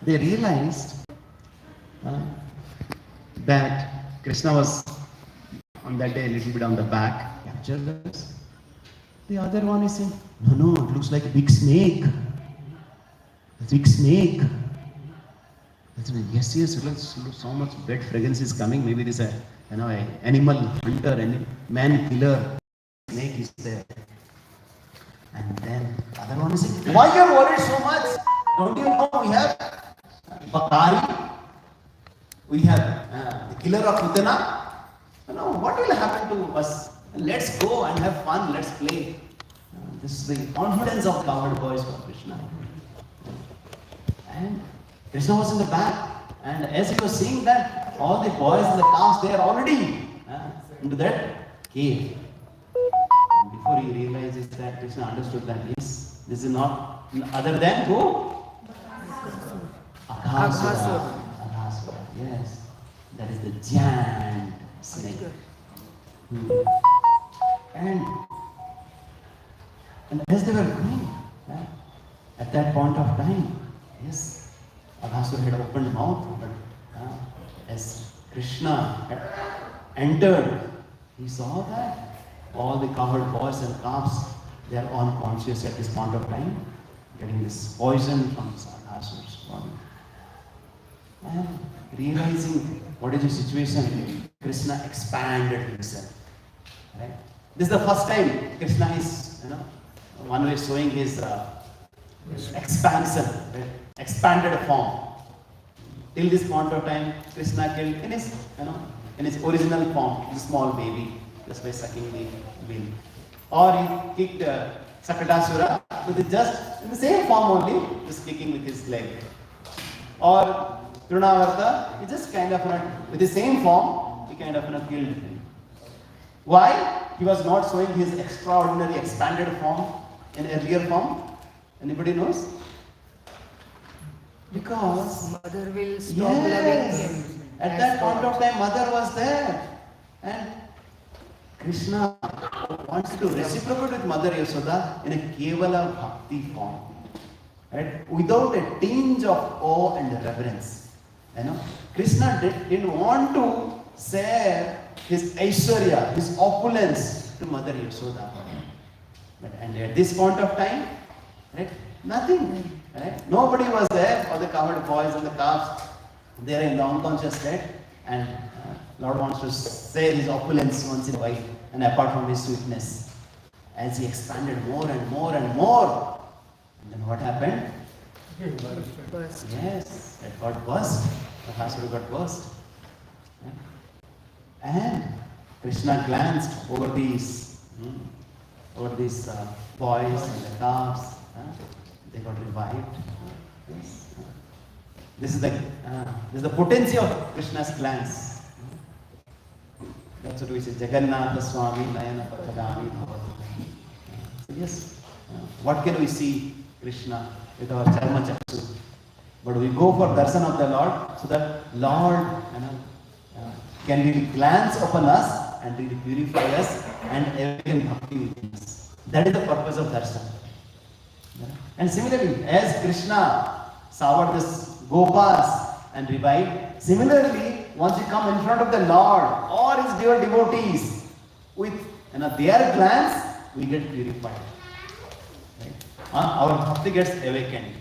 they realized that Krishna was on that day a little bit on the back, captured us. The other one is saying, no, it looks like a big snake. A big snake. Yes, it looks so much bad fragrance is coming. Maybe it is a animal hunter, any man killer. Snake is there. And then the other one is saying, why are you worried so much? Don't you know we have Bakari? We have the killer of Putana? What will happen to us? Let's go and have fun, let's play. This is the confidence of cowherd boys for Krishna. And Krishna was in the back, and as he was seeing that, all the boys and the cows, they are already into that cave. And before he realizes that, Krishna understood that, yes, this is not other than who? Aghasura. Yes, that is the giant snake. And as they were going, at that point of time, yes, Aghasura had opened mouth, but as Krishna had entered, he saw that all the cowherd boys and calves, they are unconscious at this point of time, getting this poison from Aghasura's body. And realizing what is the situation, Krishna expanded himself. Right? This is the first time Krishna is, one way showing his expansion, right? Expanded form. Till this point of time, Krishna killed in his original form, the small baby, just by sucking the milk. Or he kicked Sakatasura with just in the same form only, just kicking with his leg. Or Trunavarta, he just kind of with the same form, he kind of killed him. Why? He was not showing his extraordinary expanded form in earlier form. Anybody knows? Because mother will stop loving him. At that point of time, mother was there, and Krishna wants to reciprocate with Mother Yashoda in a Kevala Bhakti form, right? Without a tinge of awe and reverence. Krishna didn't want to share his Aishwarya, his opulence to Mother Yashoda. And at this point of time, right, nothing. Right? Nobody was there for the cowherd boys and the calves. They are in the unconscious state, and Lord wants to share his opulence once in a while, and apart from his sweetness. As he expanded more and more and more, and then what happened? Burst. Yes, it got burst. The Aghasura got burst. And Krishna glanced over these boys and the calves. They got revived. Yes. This is the potency of Krishna's glance. That's what we say. Jagannatha Swami Nayana Pathagami Bhavati. So yes, what can we see Krishna with our Charma Chaksu? But we go for darshan of the Lord, so that Lord can really glance upon us and really purify us and awaken bhakti within us. That is the purpose of darshan. And similarly, as Krishna soured this Gopas and revived, similarly, once you come in front of the Lord or his dear devotees, with their glance, we get purified. Right? Our bhakti gets awakened.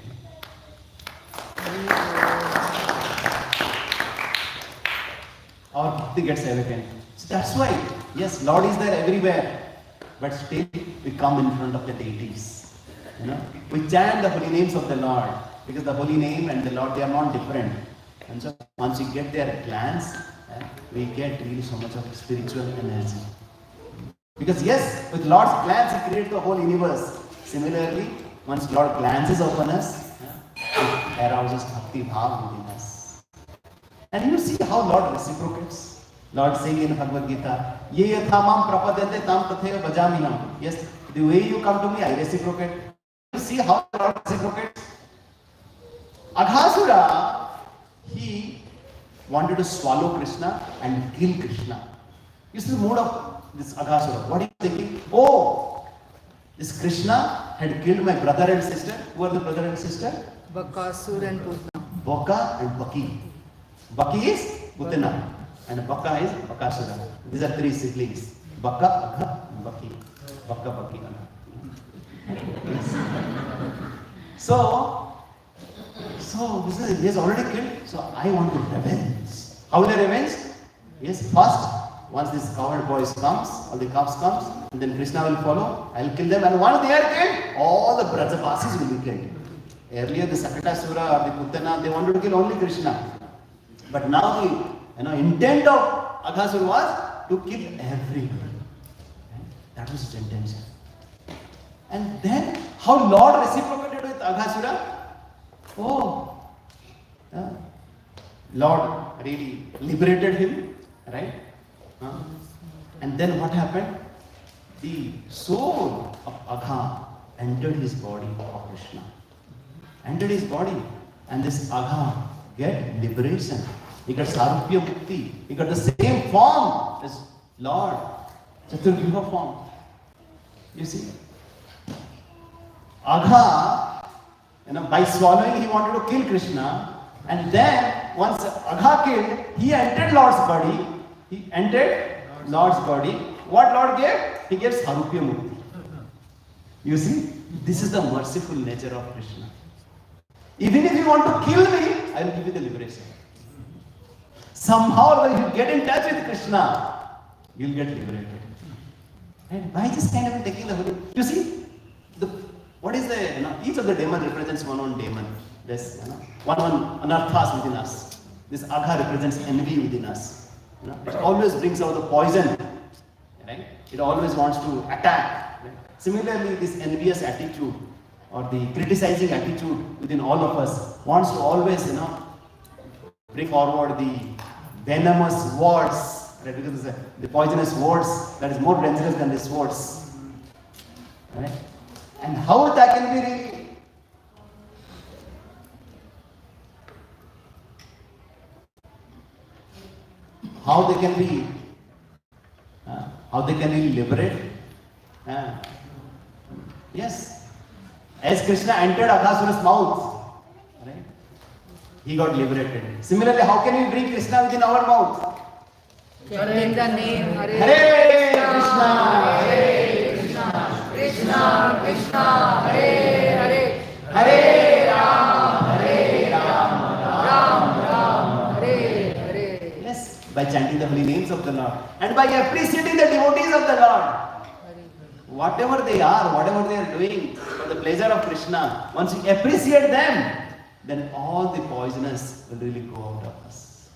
Our bhakti gets awakened. So that's why, yes, Lord is there everywhere, but still we come in front of the deities. We chant the holy names of the Lord, because the holy name and the Lord, they are not different. And so once you get their glance, we get really so much of spiritual energy. Because yes, with Lord's glance, He creates the whole universe. Similarly, once Lord glances upon us, it arouses bhakti bhav within us. And you see how Lord reciprocates. Lord saying in Bhagavad Gita, Ye yatha mam prapadyante tam tatheva bhajaminam. Yes, the way you come to me, I reciprocate. You see how Lord reciprocates. Aghasura, he wanted to swallow Krishna and kill Krishna. You see the mood of this Aghasura. What is he thinking? Oh, this Krishna had killed my brother and sister. Who are the brother and sister? Bakasur and Putna. Boka and Baki. Baki is Putana and Baka is Bakasura. These are three siblings. Baka, Agha, and Baki. Baka, Baki, Agha. So he has already killed. So I want to revenge. How will I revenge? Yes, first, once this cowherd boys comes, all the cops comes, and then Krishna will follow. I will kill them, and once they are killed, all the Brajabasis will be killed. Earlier, the Sakatasura or the Putana, they wanted to kill only Krishna. But now the intent of Aghasura was to kill everyone. That was his intention. And then, how Lord reciprocated with Aghasura? Oh, Lord really liberated him, right? And then what happened? The soul of Agha entered his body of Krishna. Entered his body. And this Agha get liberation. He got Sarupya Mukti. He got the same form as Lord. Chaturvyuha form. You see? Agha, by swallowing he wanted to kill Krishna. And then, once Agha killed, he entered Lord's body. He entered Lord's body. What Lord gave? He gave Sarupya Mukti. You see? This is the merciful nature of Krishna. Even if you want to kill me, I will give you the liberation. Somehow, when you get in touch with Krishna, you will get liberated. And by just kind of taking the holy, you see, what is each of the demon represents one demon. There's one anarthas within us. This Agha represents envy within us. It always brings out the poison. Right? It always wants to attack. Right? Similarly, this envious attitude or the criticizing attitude within all of us wants to always, bring forward the venomous words. Right? Because the poisonous words that is more dangerous than the swords. Right? And how that can be really? How they can be? How they can really liberate? Yes. As Krishna entered Aghasura's mouth, right? He got liberated. Similarly, how can we bring Krishna within our mouth? Chanting the name Hare Krishna, Hare Krishna, Krishna Krishna, Hare Hare, Hare Ram, Ram Ram, Hare Hare. Yes, by chanting the holy names of the Lord and by appreciating the devotees of the Lord. Whatever they are, whatever they are doing for the pleasure of Krishna, once you appreciate them, then all the poisonous will really go out of us.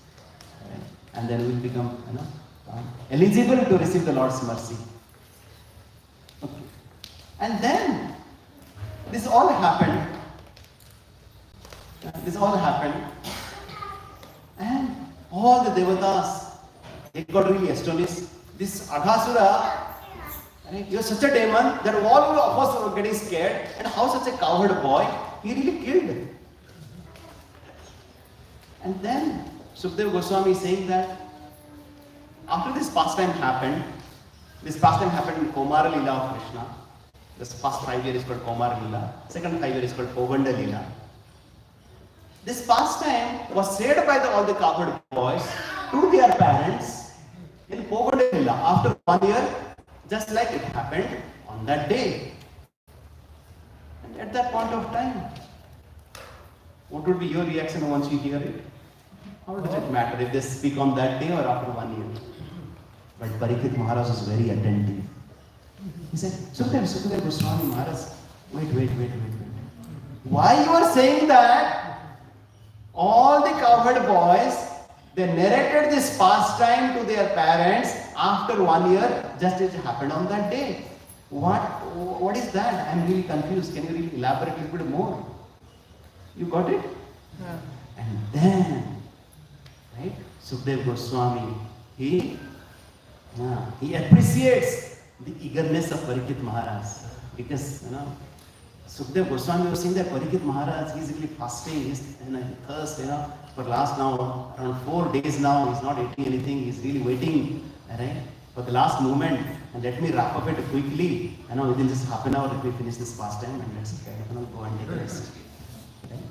Right? And then we will become eligible to receive the Lord's mercy. Okay. And then, this all happened. And all the devatas, they got really astonished. This Aghasura, you're such a demon that all of us were getting scared. And how such a cowherd boy, he really killed. And then Sukadeva Goswami is saying that after this pastime happened in Komara Lila of Krishna. This first 5 years is called Komara Lila. Second 5 years is called Povanda Lila. This pastime was said by all the cowherd boys to their parents in Povanda Lila after 1 year. Just like it happened on that day. And at that point of time, what would be your reaction once you hear it? How does it matter if they speak on that day or after 1 year? But Parikshit Maharaj was very attentive. He said, Sukadeva Goswami Maharaj, wait. Why you are saying that? All the cowherd boys, they narrated this pastime to their parents after 1 year, just as it happened on that day. What is that? I am really confused. Can you really elaborate a little bit more? You got it? Yeah. And then, right, Sukadeva Goswami, he appreciates the eagerness of Parikshit Maharaj. Because, Sukadeva Goswami was saying that Parikshit Maharaj, he's really fasting, he's thirst, for last now, around 4 days now, he's not eating anything, he's really waiting, right, for the last moment. And let me wrap up it quickly, within just half an hour, let me finish this pastime and let's go and take a rest. Right?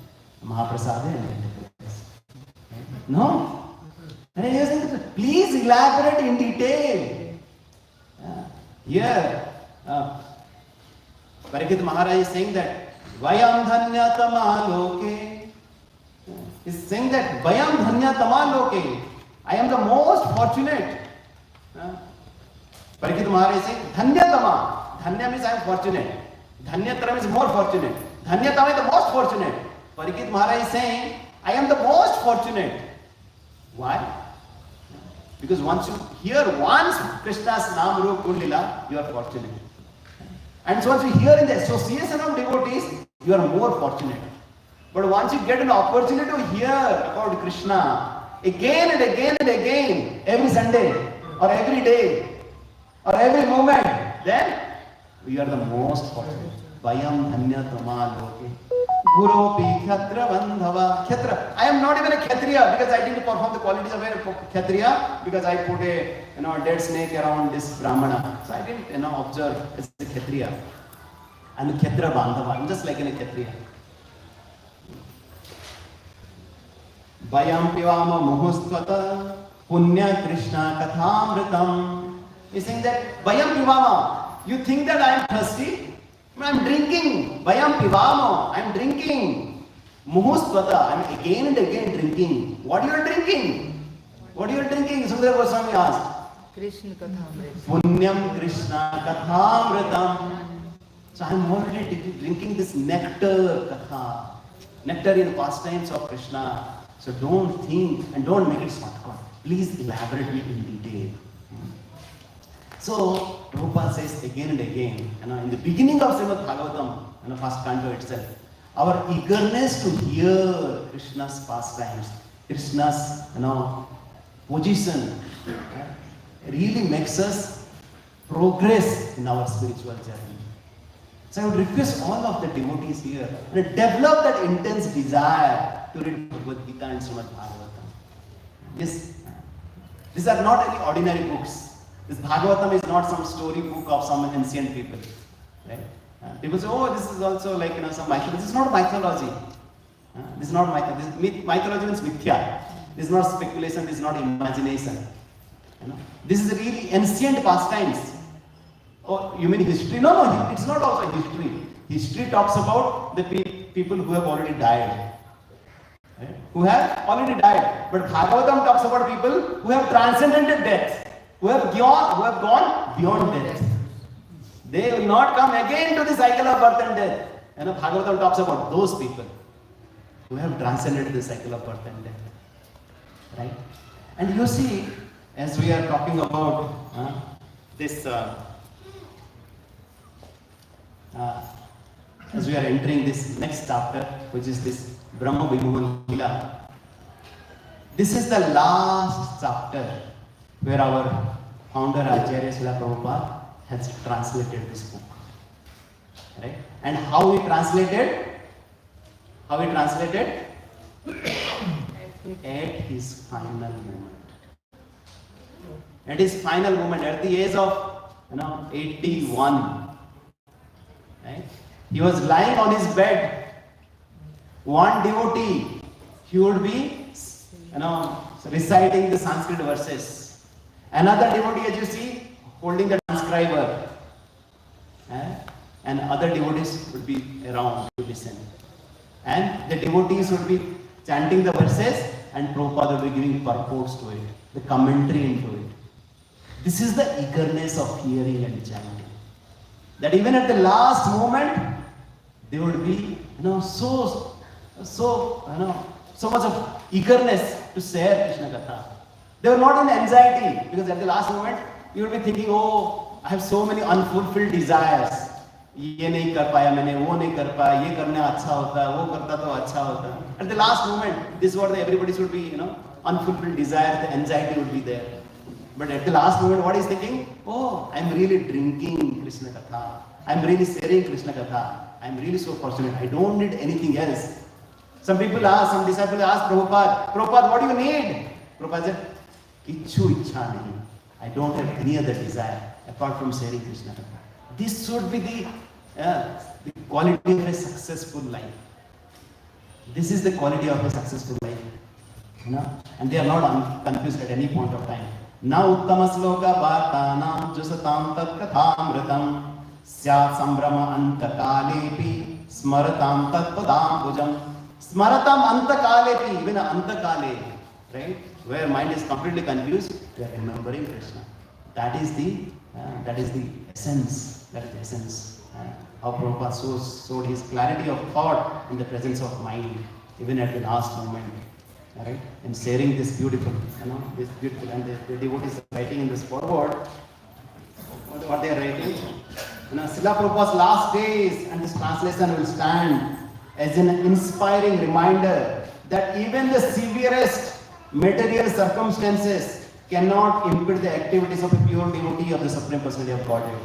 Mahaprasada and then take a rest. No. And he was saying, please elaborate in detail. Here, Parikshit Maharaj is saying that Vayam dhanya tama loke. He's saying that Vayam dhanya tama loke. I am the most fortunate. Parikshit Maharaj is saying dhanya tama. Dhanya means I am fortunate. Dhanyatara means more fortunate. Dhanyatama is the most fortunate. Parikshit Maharaj is saying I am the most fortunate. Why? Because once you hear once Krishna's Nam Rup Kundila, you are fortunate. And so once you hear in the association of devotees, you are more fortunate. But once you get an opportunity to hear about Krishna again and again and again, every Sunday or every day or every moment, then you are the most fortunate. Vayam dhanya tama loke. Guru pi khyatra bandhava. Khyatra. I am not even a Kshatriya because I didn't perform the qualities of a Kshatriya because I put a dead snake around this Brahmana. So I didn't observe as a Kshatriya. And Khyatra bandhava. I'm just like a Kshatriya. Vayam pivama muhustvata punya Krishna kathamritam. He's saying that Vayam pivama. You think that I am thirsty? I am drinking. Vayam pivama. I am drinking. Muhustvata. I am again and again drinking. What you are drinking? What you are drinking? Sundara Goswami asked. Krishna Kathamritam. Punyam Krishna Kathamritam. So I am already drinking this nectar Katha. Nectar in pastimes of Krishna. So don't think and don't make it shortcut. Please elaborate it in detail. So Prabhupada says again and again, in the beginning of Srimad Bhagavatam, first canto itself, our eagerness to hear Krishna's pastimes, Krishna's position, really makes us progress in our spiritual journey. So I would request all of the devotees here to develop that intense desire to read Bhagavad Gita and Srimad Bhagavatam. Yes, these are not any ordinary books. This Bhagavatam is not some story book of some ancient people. Right? People say, oh, this is also like some mythology. This is not mythology. This is not mythology. Mythology means mithya. This is not speculation. This is not imagination. This is really ancient pastimes. Oh, you mean history? No, it's not also history. History talks about the people who have already died. Right? Who have already died. But Bhagavatam talks about people who have transcended death. Who have gone beyond death. They will not come again to the cycle of birth and death. Bhagavatam talks about those people who have transcended the cycle of birth and death. Right? And you see, as we are talking about this, as we are entering this next chapter, which is this Brahma Vibhuvan Lila, this is the last chapter where our founder Acharya Srila Prabhupada has translated this book. Right? And how he translated? At his final moment. At his final moment, at the age of 81. Right? He was lying on his bed. One devotee, he would be reciting the Sanskrit verses. Another devotee, as you see, holding the transcriber. And other devotees would be around to listen. And the devotees would be chanting the verses and Prabhupada would be giving purports to it, the commentary into it. This is the eagerness of hearing and chanting. That even at the last moment, they would be so much of eagerness to share Krishna Katha. They were not in anxiety because at the last moment you will be thinking, oh, I have so many unfulfilled desires. ये नहीं कर पाया मैंने, वो नहीं कर पाया, ये करना अच्छा होता, वो करता तो अच्छा होता. At the last moment, this is what everybody should be, unfulfilled desires, the anxiety would be there. But at the last moment, what is thinking? Oh, I'm really drinking Krishna Katha. I'm really sharing Krishna Katha. I'm really so fortunate. I don't need anything else. Some disciples ask Prabhupada, what do you need? Prabhupada said, Kichu ichha nahi. I don't have any other desire apart from sharing Krishna Katha. This should be the quality of a successful life. This is the quality of a successful life. You know, and they are not confused at any point of time. Na uttama sloka vartanam jusatam tat kathamritam syat sambrama antakalepi smaratam tat padambujam. Smaratam antakalepi, even antakale, right? Where mind is completely confused, we are remembering Krishna. That is the essence. That is the essence. How Prabhupada showed his clarity of thought in the presence of mind, even at the last moment. Right? And sharing this beautiful, this beautiful, and the devotees are writing in this forward. What they are writing? Srila Prabhupada's last days, and this translation will stand as an inspiring reminder that even the severest material circumstances cannot impede the activities of a pure devotee of the Supreme Personality of Godhead.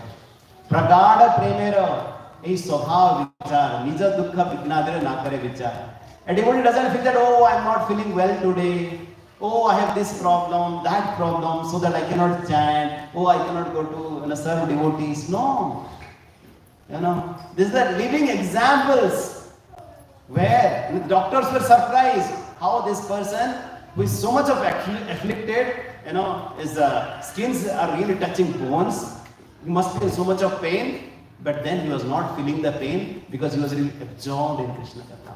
Pragada premera ei swabhav vichar, nija dukkha vignadira nakare vichar. A devotee doesn't feel that, oh, I'm not feeling well today. Oh, I have this problem, that problem, so that I cannot chant. Oh, I cannot go to serve devotees. No. These are living examples where the doctors were surprised how this person who is so much of afflicted, his skins are really touching bones. He must be in so much of pain, but then he was not feeling the pain because he was really absorbed in Krishna Katha.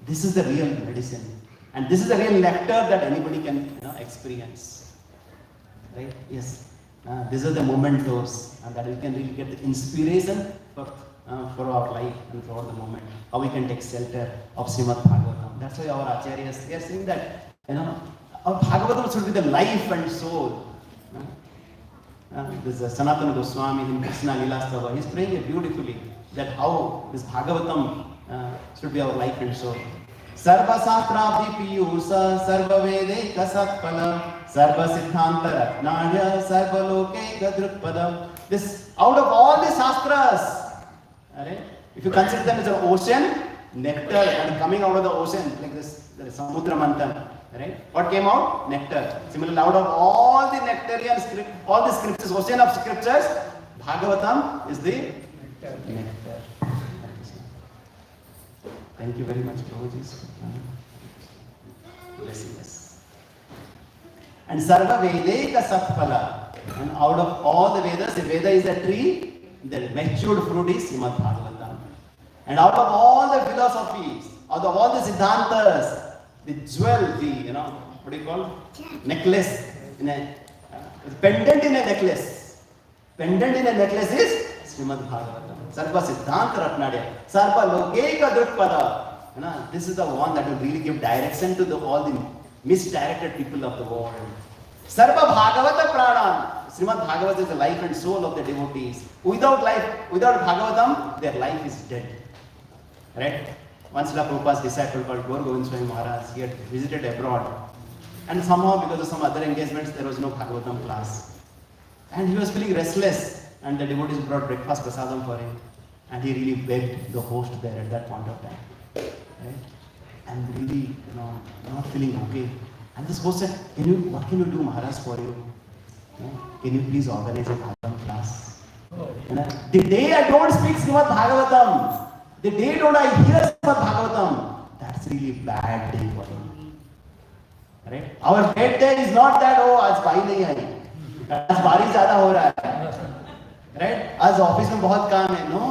This is the real medicine, and this is the real nectar that anybody can experience. Right? Yes. These are the mementos, and that we can really get the inspiration for our life and for the moment. How we can take shelter of Srimad Bhagavatam. That's why our acharyas, they are saying that our Bhagavatam should be the life and soul. This Sanatana Goswami in Krishna Lila Stava, he's praying it beautifully that how this Bhagavatam should be our life and soul. Sarva Sastrabdi Piyusa, Sarva Vede Kasatpala, Sarva Siddhanta Ratnaya, Sarva Loke Kadrukpada. This, out of all the Shastras, if you consider them as an ocean, nectar, and coming out of the ocean, like this, there is Samudra Manthan. Right? What came out? Nectar. Similarly, out of all the nectarian scriptures, all the scriptures, ocean of scriptures, Bhagavatam is the nectar. Thank you very much, Prabhuji. Blessing us. And Sarva Vedeka Satpala. And out of all the Vedas, the Veda is a tree, the matured fruit is Srimad Bhagavatam. And out of all the philosophies, out of all the Siddhantas, the jewel, what do you call? Necklace, pendant in a necklace. Pendant in a necklace is Srimad Bhagavatam. Sarva Siddhanta Ratnadya. Sarva Lokeka Drukpada. This is the one that will really give direction to all the misdirected people of the world. Sarva Bhagavata Pranam. Srimad Bhagavata is the life and soul of the devotees. Without Bhagavatam, their life is dead. Right? Once Srila Prabhupada's disciple called Gaur Govind Swami Maharaj, he had visited abroad. And somehow, because of some other engagements, there was no Bhagavatam class. And he was feeling restless. And the devotees brought breakfast prasadam for him. And he really begged the host there at that point of time. Right? And really, not feeling okay. And this host said, what can you do, Maharaj, for you? Can you please organize a Bhagavatam class? The day I don't speak Srimad Bhagavatam, the day don't I hear Srimad Bhagavatam, that's really bad day for him. Right? Our bad day is not that, आज भाई नहीं आई, आज बारिश ज़्यादा हो रहा है, right? आज ऑफिस में बहुत काम है. No,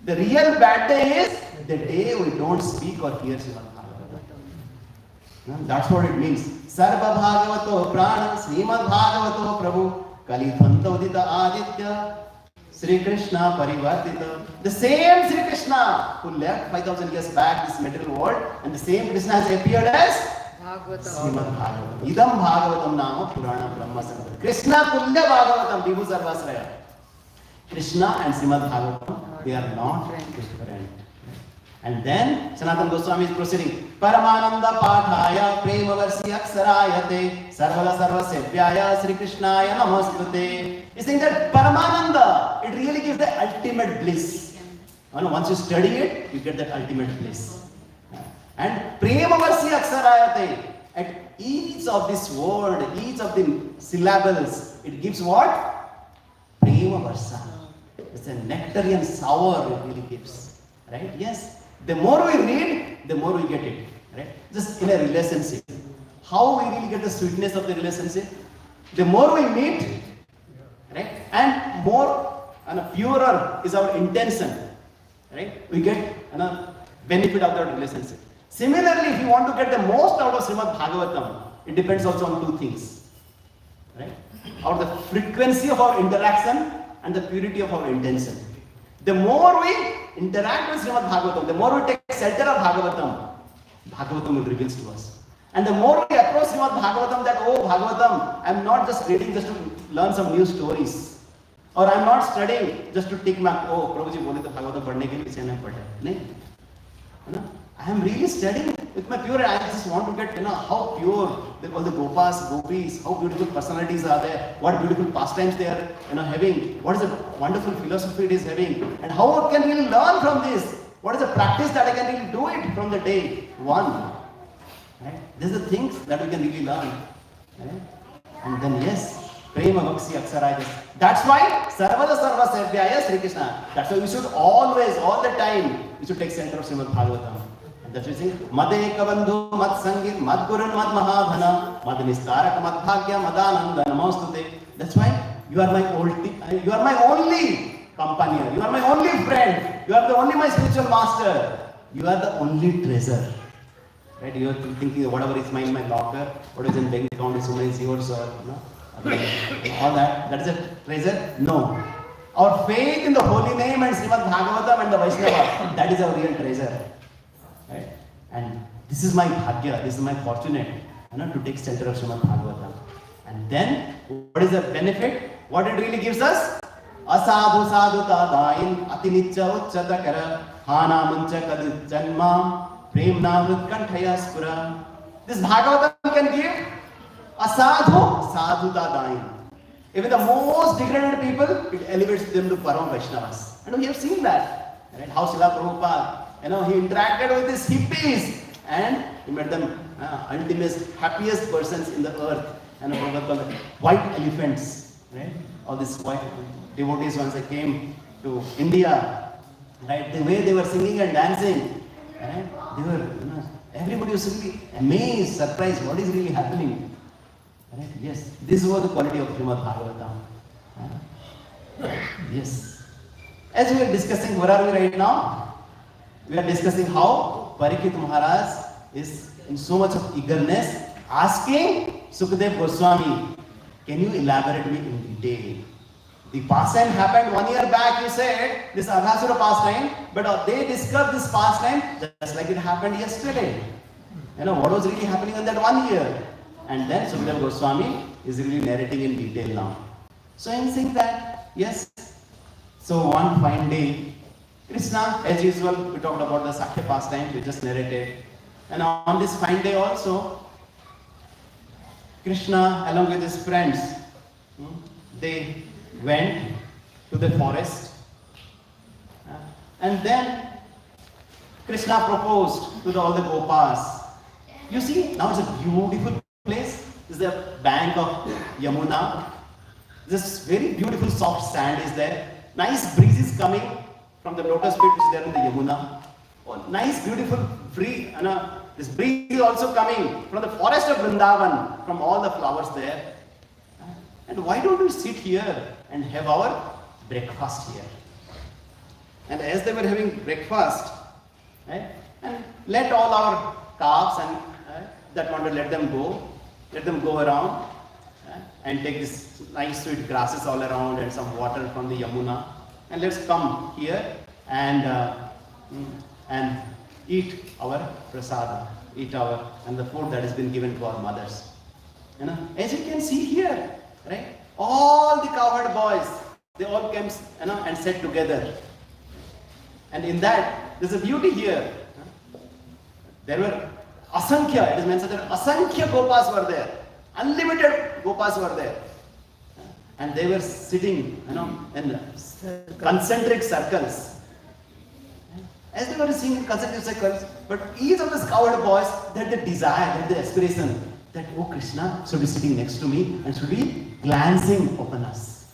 the real bad day is the day we don't speak or hear Srimad Bhagavatam. That's what it means. Sarva Bhagavato Prana, Srimad Bhagavato Prabhu, Kalidvanta Udita Aditya, Sri Krishna Parivartita. The same Sri Krishna who left 5,000 years back this material world, and the same Krishna has appeared as Srimad Bhagavatam. Idam Bhagavatam Nama Purana Brahma Samhita. Krishna Tulya Bhagavatam Vibhu Sarvasraya. Krishna and Srimad Bhagavatam, they are not different. And then Sanatana Goswami is proceeding. Paramananda Pathaya Premavarsi Aksarayate Sarvala Sarvasevyaya Sri Krishnaya Namastute. He's saying that Paramananda, it really gives the ultimate bliss. Once you study it, you get that ultimate bliss. And Premavarsi Aksarayate, at each of this word, each of the syllables, it gives what? Premavarsa. It's a nectarian sour it really gives. Right? Yes. The more we read, the more we get it. Right? Just in a relationship. how we really get the sweetness of the relationship. The more we meet, right, and more purer is our intention, right, we get benefit of that relationship. Similarly, if you want to get the most out of Srimad Bhagavatam, it depends also on two things, right? Or the frequency of our interaction and the purity of our intention. The more we interact with Srimad Bhagavatam, the more we take shelter of Bhagavatam will reveal to us. And the more we approach Srimad Bhagavatam that, oh Bhagavatam, I'm not just reading just to learn some new stories. Or I'm not studying just to tick mark, oh Prabhuji bole to Bhagavatam padhne ke liye iske nahi padha. Nahi. I am really studying with my pure, I just want to get, how pure all the Gopas, Gopis, how beautiful personalities are there, what beautiful pastimes they are, having, what is the wonderful philosophy it is having, and how I can really learn from this, what is the practice that I can really do it from the day one. Right? These are the things that we can really learn. Right? And then yes, Prema Bhaksi Aksaraya. That's why Sarvada Sarva Sevdyaya Sri Krishna. That's why we should always, all the time, we should take center of Srimad Bhagavatam. That's why we sing Mad Ekabandhu Mad Sangit Mad Gurun Mad Mahadhana Mad Nistaraka Mad Bhagya Madananda Namostute. That's why you are my only companion. You are my only friend. You are the only my spiritual master. You are the only treasure. Right? You are thinking whatever is mine in my locker, what is in bank account is so many zeros or all that. That is a treasure? No. Our faith in the holy name and Srimad Bhagavatam and the Vaishnava, that is our real treasure. Right? And this is my bhagya, this is my fortunate, to take shelter of Srimad Bhagavatam. And then, what is the benefit? What it really gives us? Asadhu sadhu tadain atinicha uchchatakara hana mancha kadu janma premna vritkanthaya spura. This Bhagavatam can give asadhu sadhu tadain. Even the most degraded people, it elevates them to Param Vaishnavas. And we have seen that. Right? How Srila Prabhupada, he interacted with these hippies and he made them ultimate, happiest persons in the earth. And Prabhupada called them white elephants. Right? All these white devotees, once they came to India, right? The way they were singing and dancing, right? They were, everybody was really amazed, surprised, what is really happening? Right? Yes, this was the quality of Srimad Bhagavatam. Yes. As we are discussing, where are we right now? We are discussing how Parikshit Maharaj is in so much of eagerness, asking Sukadeva Goswami, can you elaborate me in detail? The pastime happened 1 year back, you said, this Aghasura pastime, but they discussed this pastime just like it happened yesterday. What was really happening in that 1 year? And then Sukadeva Goswami is really narrating in detail now. So I'm saying that, yes. So one fine day, Krishna, as usual, we talked about the Sakya pastime, we just narrated. And on this fine day also, Krishna, along with his friends, they went to the forest. And then Krishna proposed to all the Gopas. You see, now it's a beautiful place. This is the bank of Yamuna. This very beautiful soft sand is there. Nice breeze is coming from the lotus pit which is there in the Yamuna. Oh, nice, beautiful, free. This breeze is also coming from the forest of Vrindavan, from all the flowers there. And why don't we sit here and have our breakfast here? And as they were having breakfast, right, and let all our calves and that want to let them go around and take this nice sweet grasses all around and some water from the Yamuna, and let's come here and eat our prasada, and the food that has been given to our mothers. As you can see here, right, all the cowherd boys, they all came and sat together. And in that, there's a beauty here. There were Asankhya, it is mentioned that Asankhya Gopas were there. Unlimited Gopas were there. And they were sitting, in concentric circles. As they were sitting in concentric circles, but each of these cowherd boys, they had the desire, they had the aspiration that, oh, Krishna should be sitting next to me and should be glancing upon us.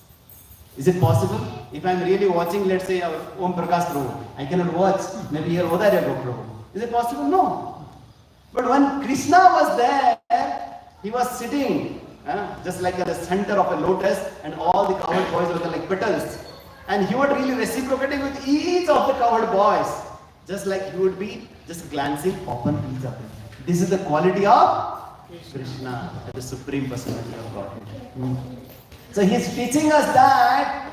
Is it possible? If I am really watching, let's say, Om Prakash Prabhu, I cannot watch, maybe here Odarya Prabhu. Is it possible? No. But when Krishna was there, He was sitting just like at the center of a lotus, and all the cowherd boys were like petals. And he would really reciprocate with each of the cowherd boys, just like he would be just glancing upon each of them. This is the quality of Krishna, the Supreme Personality of Godhead. So he is teaching us that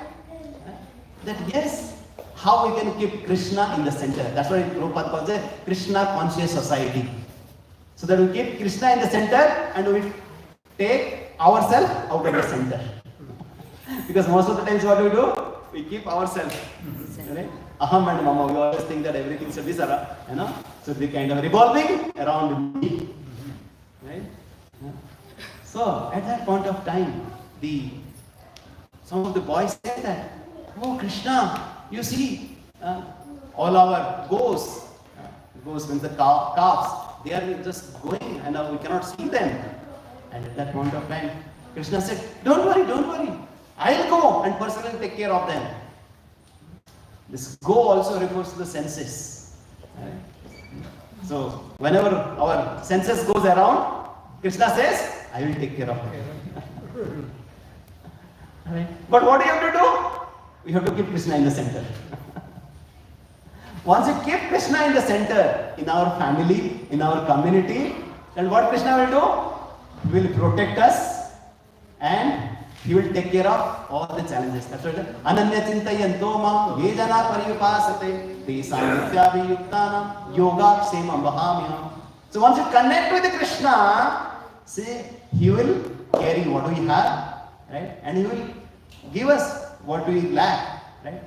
yes, how we can keep Krishna in the center. That's why Prabhupada calls it Krishna conscious society. So that we keep Krishna in the center and we take ourselves out of the center. Because most of the times what do? We keep ourselves. Right? Aham and mama, we always think that everything should be Sara, should be kind of revolving around me. Right? So at that point of time, some of the boys said that, oh Krishna, you see, all our goats means the calves, they are just going and we cannot see them. And at that point of time, Krishna said, don't worry, I'll go and personally take care of them. This go also refers to the senses. Right? So whenever our senses goes around, Krishna says, I will take care of them. Right? But what do you have to do? We have to keep Krishna in the center. Once you keep Krishna in the center, in our family, in our community, then what Krishna will do? He will protect us and He will take care of all the challenges. That's why Ananya Chintayanto Mam Ye Jana Pariyupasate Te Sangityavi Yuktanam Yoga Kshemam Vahamyam. So once you connect with Krishna, say He will carry what we have, right? And He will give us what we lack, right?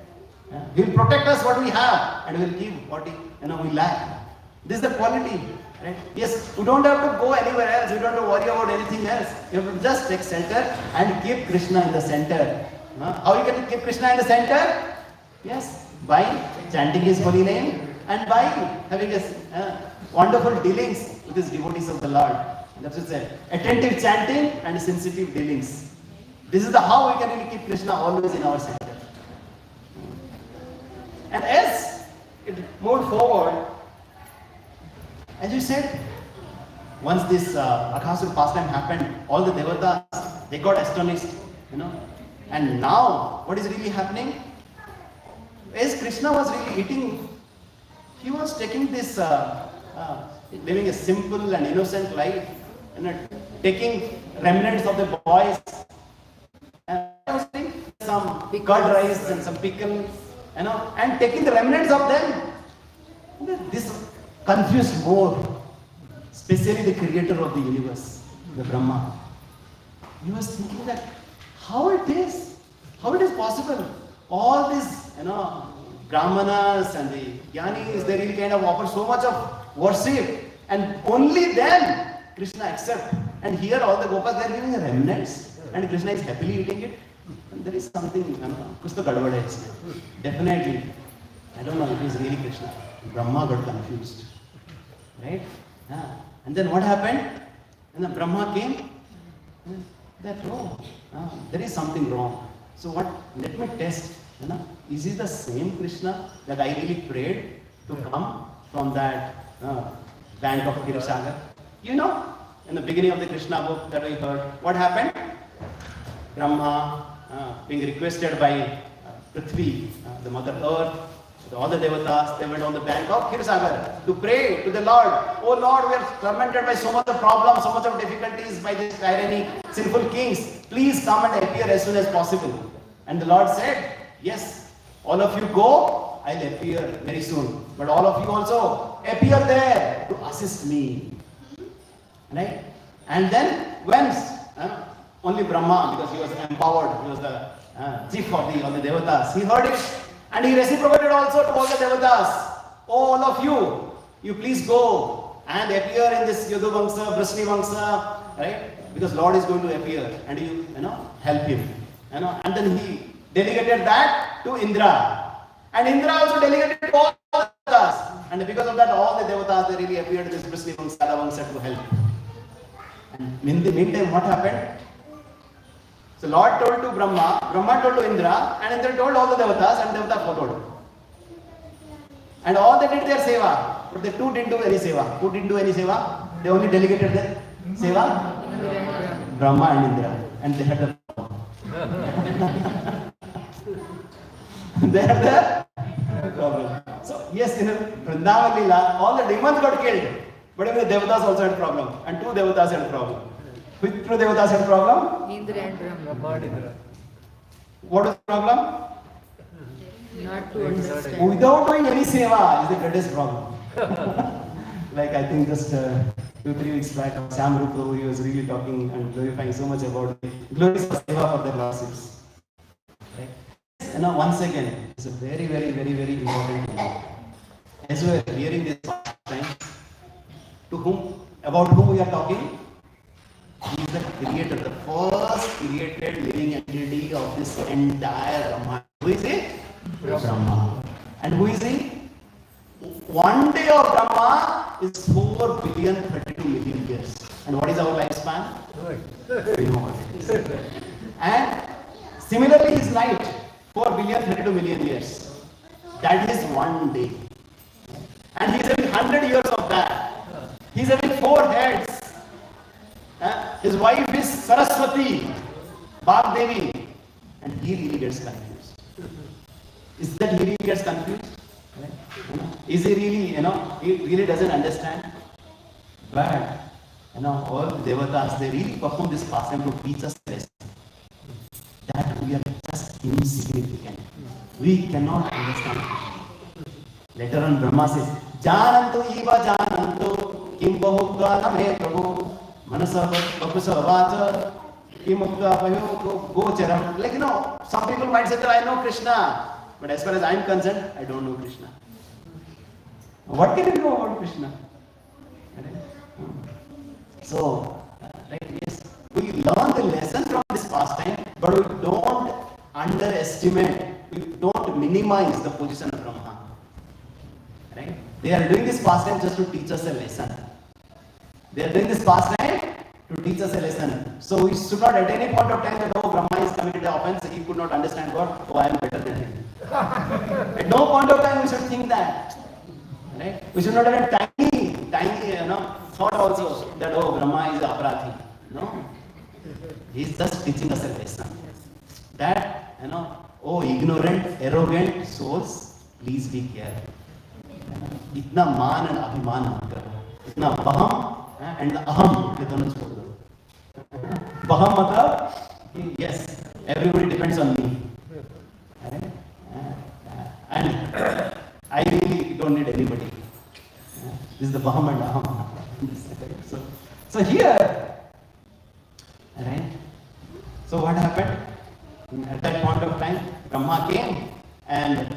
He will protect us what we have and He will give what we lack. This is the quality, right? Yes, we don't have to go anywhere else. We don't have to worry about anything else. You have to just take center and keep Krishna in the center. How you can keep Krishna in the center? Yes, by chanting His holy name and by having wonderful dealings with His devotees of the Lord. That's what it said. Attentive chanting and sensitive dealings. This is how we can really keep Krishna always in our center. And as it moved forward, as you said, once this Aghasura pastime happened, all the devatas, they got astonished, And now, what is really happening? As Krishna was really eating, he was taking this, living a simple and innocent life, taking remnants of the boys, and some curd rice and some pickle, and taking the remnants of them. This confused more, especially the creator of the universe, the Brahma. He was thinking that how it is possible. All these, Brahmanas and the Jnanis, they really kind of offer so much of worship, and only then Krishna accepts. And here all the Gopas, they are giving remnants, and Krishna is happily eating it. And there is something, kuch to gadbad hai. Definitely, I don't know if it is really Krishna. Brahma got confused. Right? And then what happened? And then Brahma came, that there is something wrong. So let me test, is it the same Krishna that I really prayed to come from that bank of Kshasagar? In the beginning of the Krishna book that we heard, what happened? Brahma being requested by Prithvi, the Mother Earth, all the devatas, they went on the bank of Kshasagar to pray to the Lord. Oh Lord, we are tormented by so much of problems, so much of difficulties by this tyranny, sinful kings. Please come and appear as soon as possible. And the Lord said, yes, all of you go, I'll appear very soon. But all of you also appear there to assist me. Right? And then when only Brahma, because he was empowered, he was the chief of all the devatas, he heard it. And he reciprocated also to all the devatas. Oh, all of you please go and appear in this Yadu Vamsa, Vrishni Vamsa, right? Because Lord is going to appear and you help him. And then he delegated that to Indra. And Indra also delegated to all the devatas. And because of that, all the devatas, they really appeared in this Vrishni Vamsa, Vamsa to help. And in the meantime, what happened? So Lord told to Brahma, Brahma told to Indra, and Indra told all the devatas, and devatas followed. And all they did their seva, but they two didn't do any seva. Who didn't do any seva? They only delegated Seva? Brahma and Indra. And they had the they had the problem. So yes, in Vrindavan Leela, all the demons got killed. But even the Devatas also had problem. And two Devatas had problem. Which two Devatas had problem? Indra and Brahma. What was the problem? Not to understand. Without doing any seva is the greatest problem. Like I think just 2-3 weeks back, Sam Rupo, he was really talking and glorifying so much about the glories of seva for their losses. Right? And now once again, it's a very, very, very, very important thing. As we are hearing this time, about whom we are talking? He is the creator, the first created living entity of this entire Brahma. Who is he? Brahma. And who is he? One day of Brahma is 4,032 million years. And what is our lifespan? We know what it is. And similarly, his night, 4,032 million years. That is one day. And he is having 100 years of that. He is having 4 heads. His wife is Saraswati, Bhagdevi. And he really gets confused. Is that he really gets confused? Is he really, he really doesn't understand? But, all the devatas, they really perform this pastime to teach us this. That we are just insignificant. We cannot understand. Later on, Brahma says, Janantu eva janantu, kim bahukta name prabhu, manasa bakusa vacha, kim ukta payo gocharam. Like, some people might say that I know Krishna. But as far as I am concerned, I don't know Krishna. What can you know about Krishna? So, yes, we learn the lesson from this pastime, but we don't underestimate, we don't minimize the position of Brahma. Right? They are doing this pastime just to teach us a lesson. They are doing this pastime to teach us a lesson. So we should not at any point of time that, Brahma is committed an offense, he could not understand God, I am better than him. At no point of time we should think that. Right? We should not have a tiny, thought also that, Brahma is Aparathi. No. He is just teaching us a lesson. That, ignorant, arrogant souls, please be careful. Itna man and abhiman mat karo. Itna baham and aham, ye dono chhod do. Baham matlab, yes, everybody depends on me. And I really don't need anybody. This is the baham and aham. So here, right? So what happened? At that point of time, Brahma came and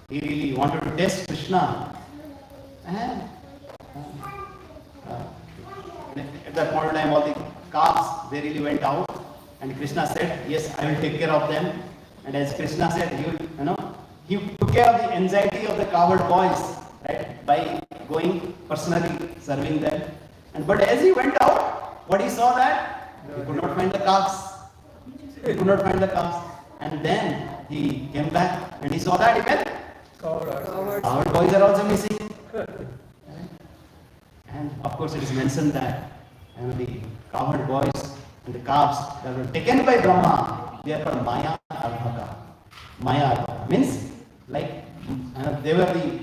he really wanted to test Krishna. And at that point of time, all the calves, they really went out. And Krishna said, yes, I will take care of them. And as Krishna said, he took care of the anxiety of the cowherd boys, right, by going personally serving them. But as he went out, what he saw that he could not find the calves. He could not find the calves. And then he came back and he saw that even cowherd boys are also missing. And of course, it is mentioned that the cowherd boys and the calves that were taken by Brahma, they are called Maya Arvaka. Maya Arvaka means like they were the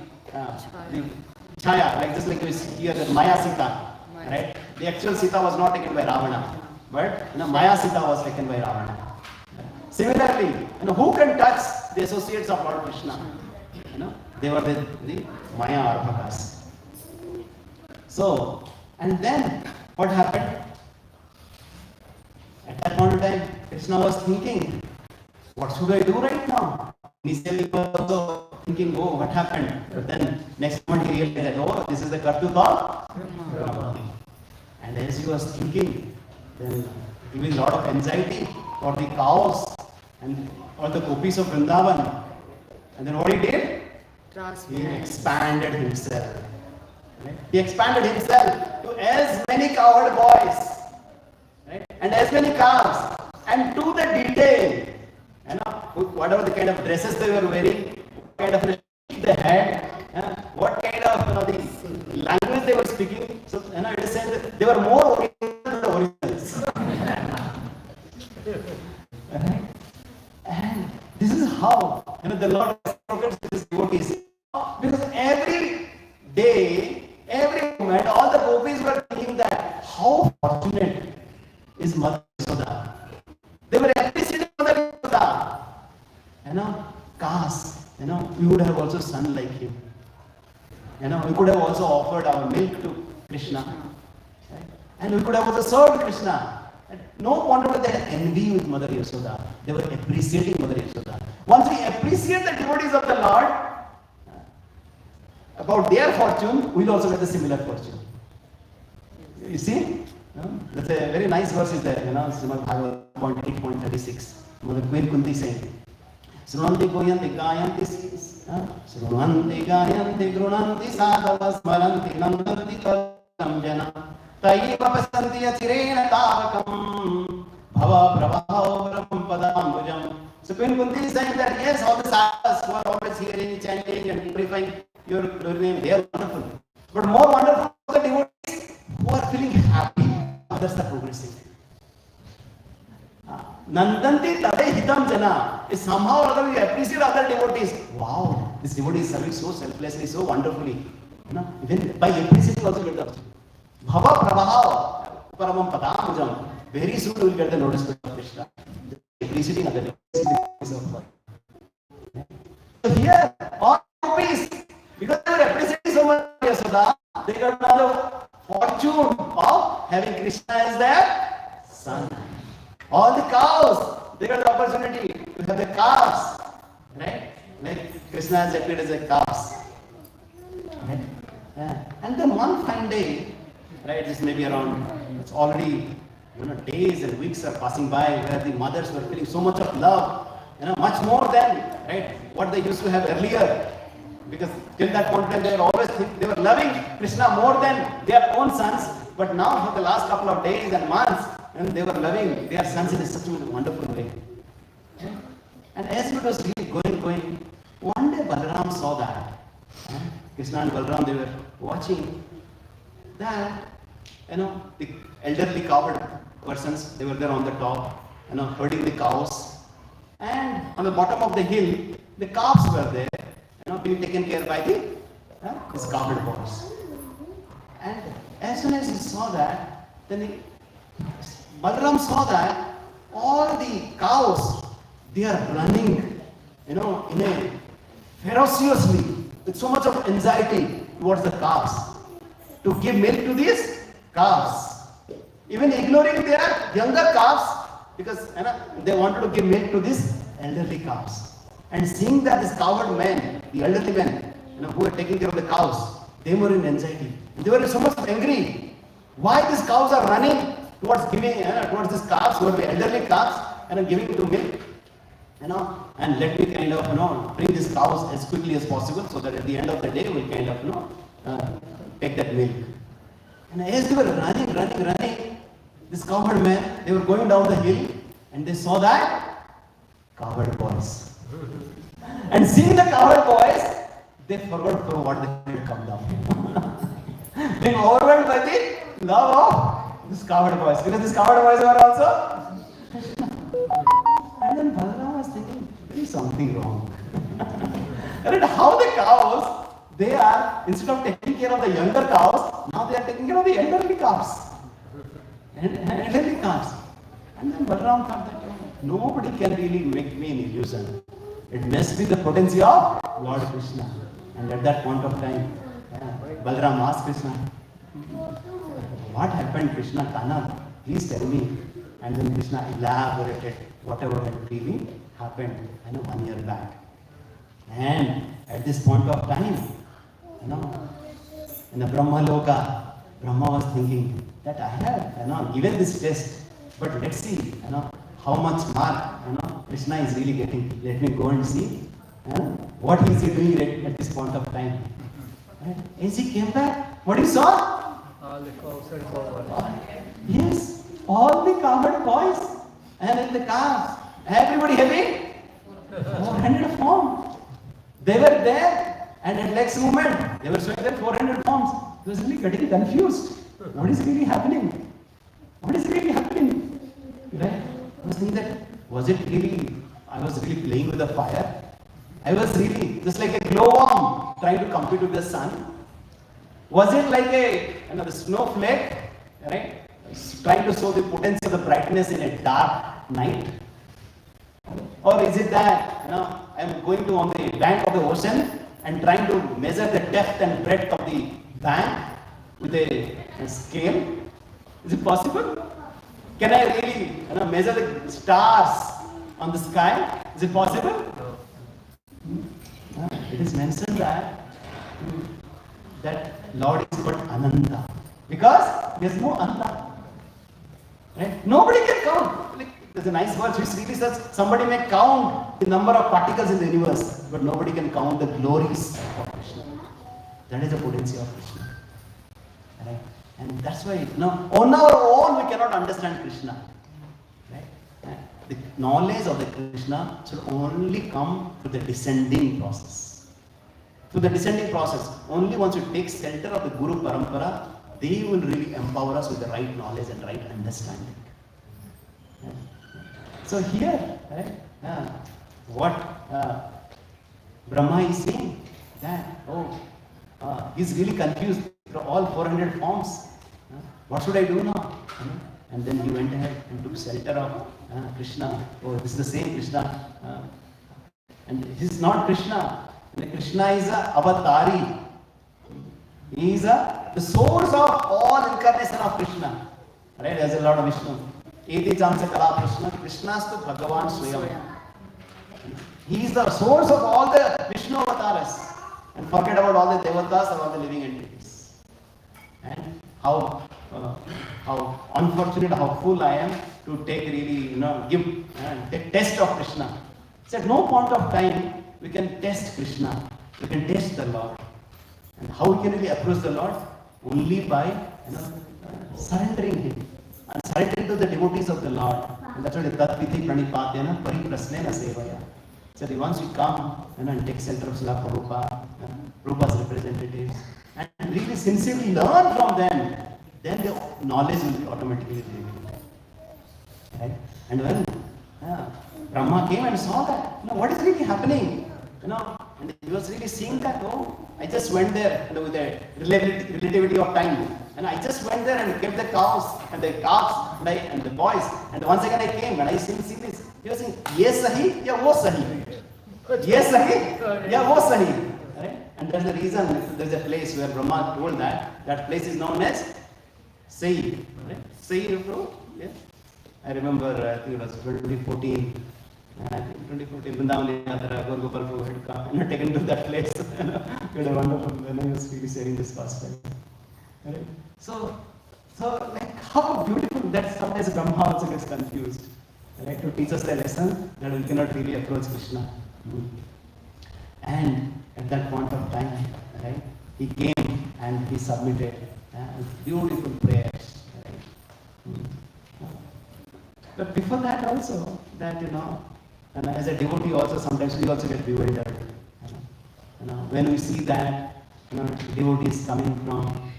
Chaya, like just like we see here the Maya Sita, right? The actual Sita was not taken by Ravana, but Maya Sita was taken by Ravana. Similarly, who can touch the associates of Lord Krishna? They were the Maya Arvakas. So, and then what happened? At that point in time, Krishna was thinking, what should I do right now? Initially, he was also thinking, what happened? But then next moment he realized that, this is the Kartu thought. And as he was thinking, then he was a lot of anxiety for the cows and all the gopis of Vrindavan. And then what he did? He expanded himself. Right? He expanded himself to as many cowherd boys, right? And as many calves, and to the detail, whatever the kind of dresses they were wearing, what kind of shape they had, what kind of the language they were speaking. So it is saying that they were more oriented devotees were thinking that how fortunate is Mother Yasoda. They were appreciating Mother Yasoda. Cast, we would have also son like him. We could have also offered our milk to Krishna. Right? And we could have also served Krishna. And no wonder they had envy with Mother Yasoda. They were appreciating Mother Yasoda. Once we appreciate the devotees of the Lord about their fortune, we will also get a similar fortune. You see? That's a very nice verse is there, Srimad Bhagavatam 8.36. Mother Queen Kunti saying, Srunanti Goyanti Gayanti Srunanti Gayanti Grunanti Sadhava Smaranti Nandanti Talam Jana Tayi Papasanti Achirena Tavakam Bhava Prabhava Padambujam. So Queen Kunti is saying that yes, all the sadhas who are always hearing, chanting and purifying your name, they are wonderful. But more wonderful are the devotees who are feeling happy, others are progressing. Nandanti Tade Hitam Jana is somehow or other we appreciate other devotees. Wow, this devotee is serving so selflessly, so wonderfully. Even by appreciating also get the Bhava Prabhava Paramam Padamujam. Very soon we will get the notice of Krishna. Appreciating other devotees. So here, all devotees, because they were appreciating so much Yasoda, they got another fortune of having Krishna as their son. All the cows, they got the opportunity to have the calves, right? Like Krishna has appeared as a calves. Right? And then one fine day, right, this may be around, it's already, days and weeks are passing by where the mothers were feeling so much of love, much more than, right, what they used to have earlier. Because till that point they were always they were loving Krishna more than their own sons, but now for the last couple of days and months, they were loving their sons in such a wonderful way. And as it was really going, one day Balaram saw that. Krishna and Balaram, they were watching that, the elderly cowherd persons, they were there on the top, herding the cows. And on the bottom of the hill, the calves were there, being taken care by these cowherd boys. And as soon as he saw that, then Balaram saw that all the cows, they are running, in a ferociously, with so much of anxiety towards the calves, to give milk to these calves. Even ignoring their younger calves, because they wanted to give milk to these elderly calves. And seeing that this cowherd men, the elderly men, who were taking care of the cows, they were in anxiety. And they were so much angry. Why these cows are running towards giving, towards these calves, who are the elderly calves, and giving to milk, and let me kind of, bring these cows as quickly as possible, so that at the end of the day we kind of, take that milk. And as they were running, this cowherd men, they were going down the hill, and they saw that cowherd boys. And seeing the cowherd boys, they forgot for what they had come down. Being overwhelmed by the love of these cowherd boys, because these cowherd boys were also. And then Balaram was thinking, there is something wrong. And how the cows, they are, instead of taking care of the younger cows, now they are taking care of the elderly cows. Elderly cows. And then Balaram thought that nobody can really make me an illusion. It must be the potency of Lord Krishna. And at that point of time, Balaram asked Krishna, what happened, Krishna Kana? Please tell me. And then Krishna elaborated whatever had really happened 1 year back. And at this point of time, in the Brahma Loka, Brahma was thinking that I have given this test, but let's see how much mark Krishna is really getting. Let me go and see what is he doing at this point of time. Right? As he came back, what he saw? All the cows are covered. Yes, all the cowherd boys and in the calves, everybody having 400 forms. They were there, and at next moment, they were showing their 400 forms. He was really getting confused. What is really happening? What is really happening? Right? I was thinking that, was it really, I was really playing with the fire? I was really just like a glowworm trying to compete with the sun. Was it like the snowflake, right? Trying to show the potency of the brightness in a dark night? Or is it that I am going to on the bank of the ocean and trying to measure the depth and breadth of the bank with a scale? Is it possible? Can I really measure the stars on the sky? Is it possible? It is mentioned that Lord is called Ananta because there is no Anta. Right? Nobody can count. There's a nice verse which really says somebody may count the number of particles in the universe, but nobody can count the glories of Krishna. That is the potency of Krishna. Right? And that's why on our own we cannot understand Krishna. Right? The knowledge of the Krishna should only come through the descending process. Through the descending process, only once you take shelter of the Guru Parampara, they will really empower us with the right knowledge and right understanding. Yeah. So here, right, what Brahma is saying, that, he's really confused through all 400 forms. What should I do now? And then he went ahead and took shelter of Krishna. Oh, this is the same Krishna. And this is not Krishna. Krishna is a avatari. He is the source of all incarnation of Krishna. Right? There's a lot of Vishnu. Eti Chamsa Kala Krishna. Krishnastu Bhagavan Swayam. He is the source of all the Vishnu avatars. And forget about all the devatas or all the living entities. And how unfortunate, how fool I am to take really, give a test of Krishna. So at no point of time we can test Krishna. We can test the Lord. And how we can really approach the Lord? Only by surrendering Him. And surrendering to the devotees of the Lord. And that's why the Tatvithi Pranipatena Pariprasnena Sevaya. So once we come and take shelter of Srila Prabhupada, Prabhupada's representatives, and really sincerely learn from them, then the knowledge will be automatically revealed. Right? And when Brahma came and saw that, what is really happening? And he was really seeing that, I just went there with the relativity of time. And I just went there and kept the cows and the calves and the boys. And once again I came and I see this. He was saying, yes sahi, ya wo sahi. Yes sahi, ya wo sahi. Right? And that's the reason there's a place where Brahma told that place is known as Sai. Right? Sai, yeah. I remember, I think it was 2014. I think 2014, Vrindavan Yatra, Gaur Gopal Prabhu had come and taken to that place. We had a wonderful, when I was really sharing this past time. Right? So like how beautiful that sometimes Brahma also gets confused. Right? To teach us the lesson that we cannot really approach Krishna. And at that point of time, right, he came and he submitted beautiful prayers. Right? But before that also, that and as a devotee also sometimes we also get bewildered. When we see that devotees coming from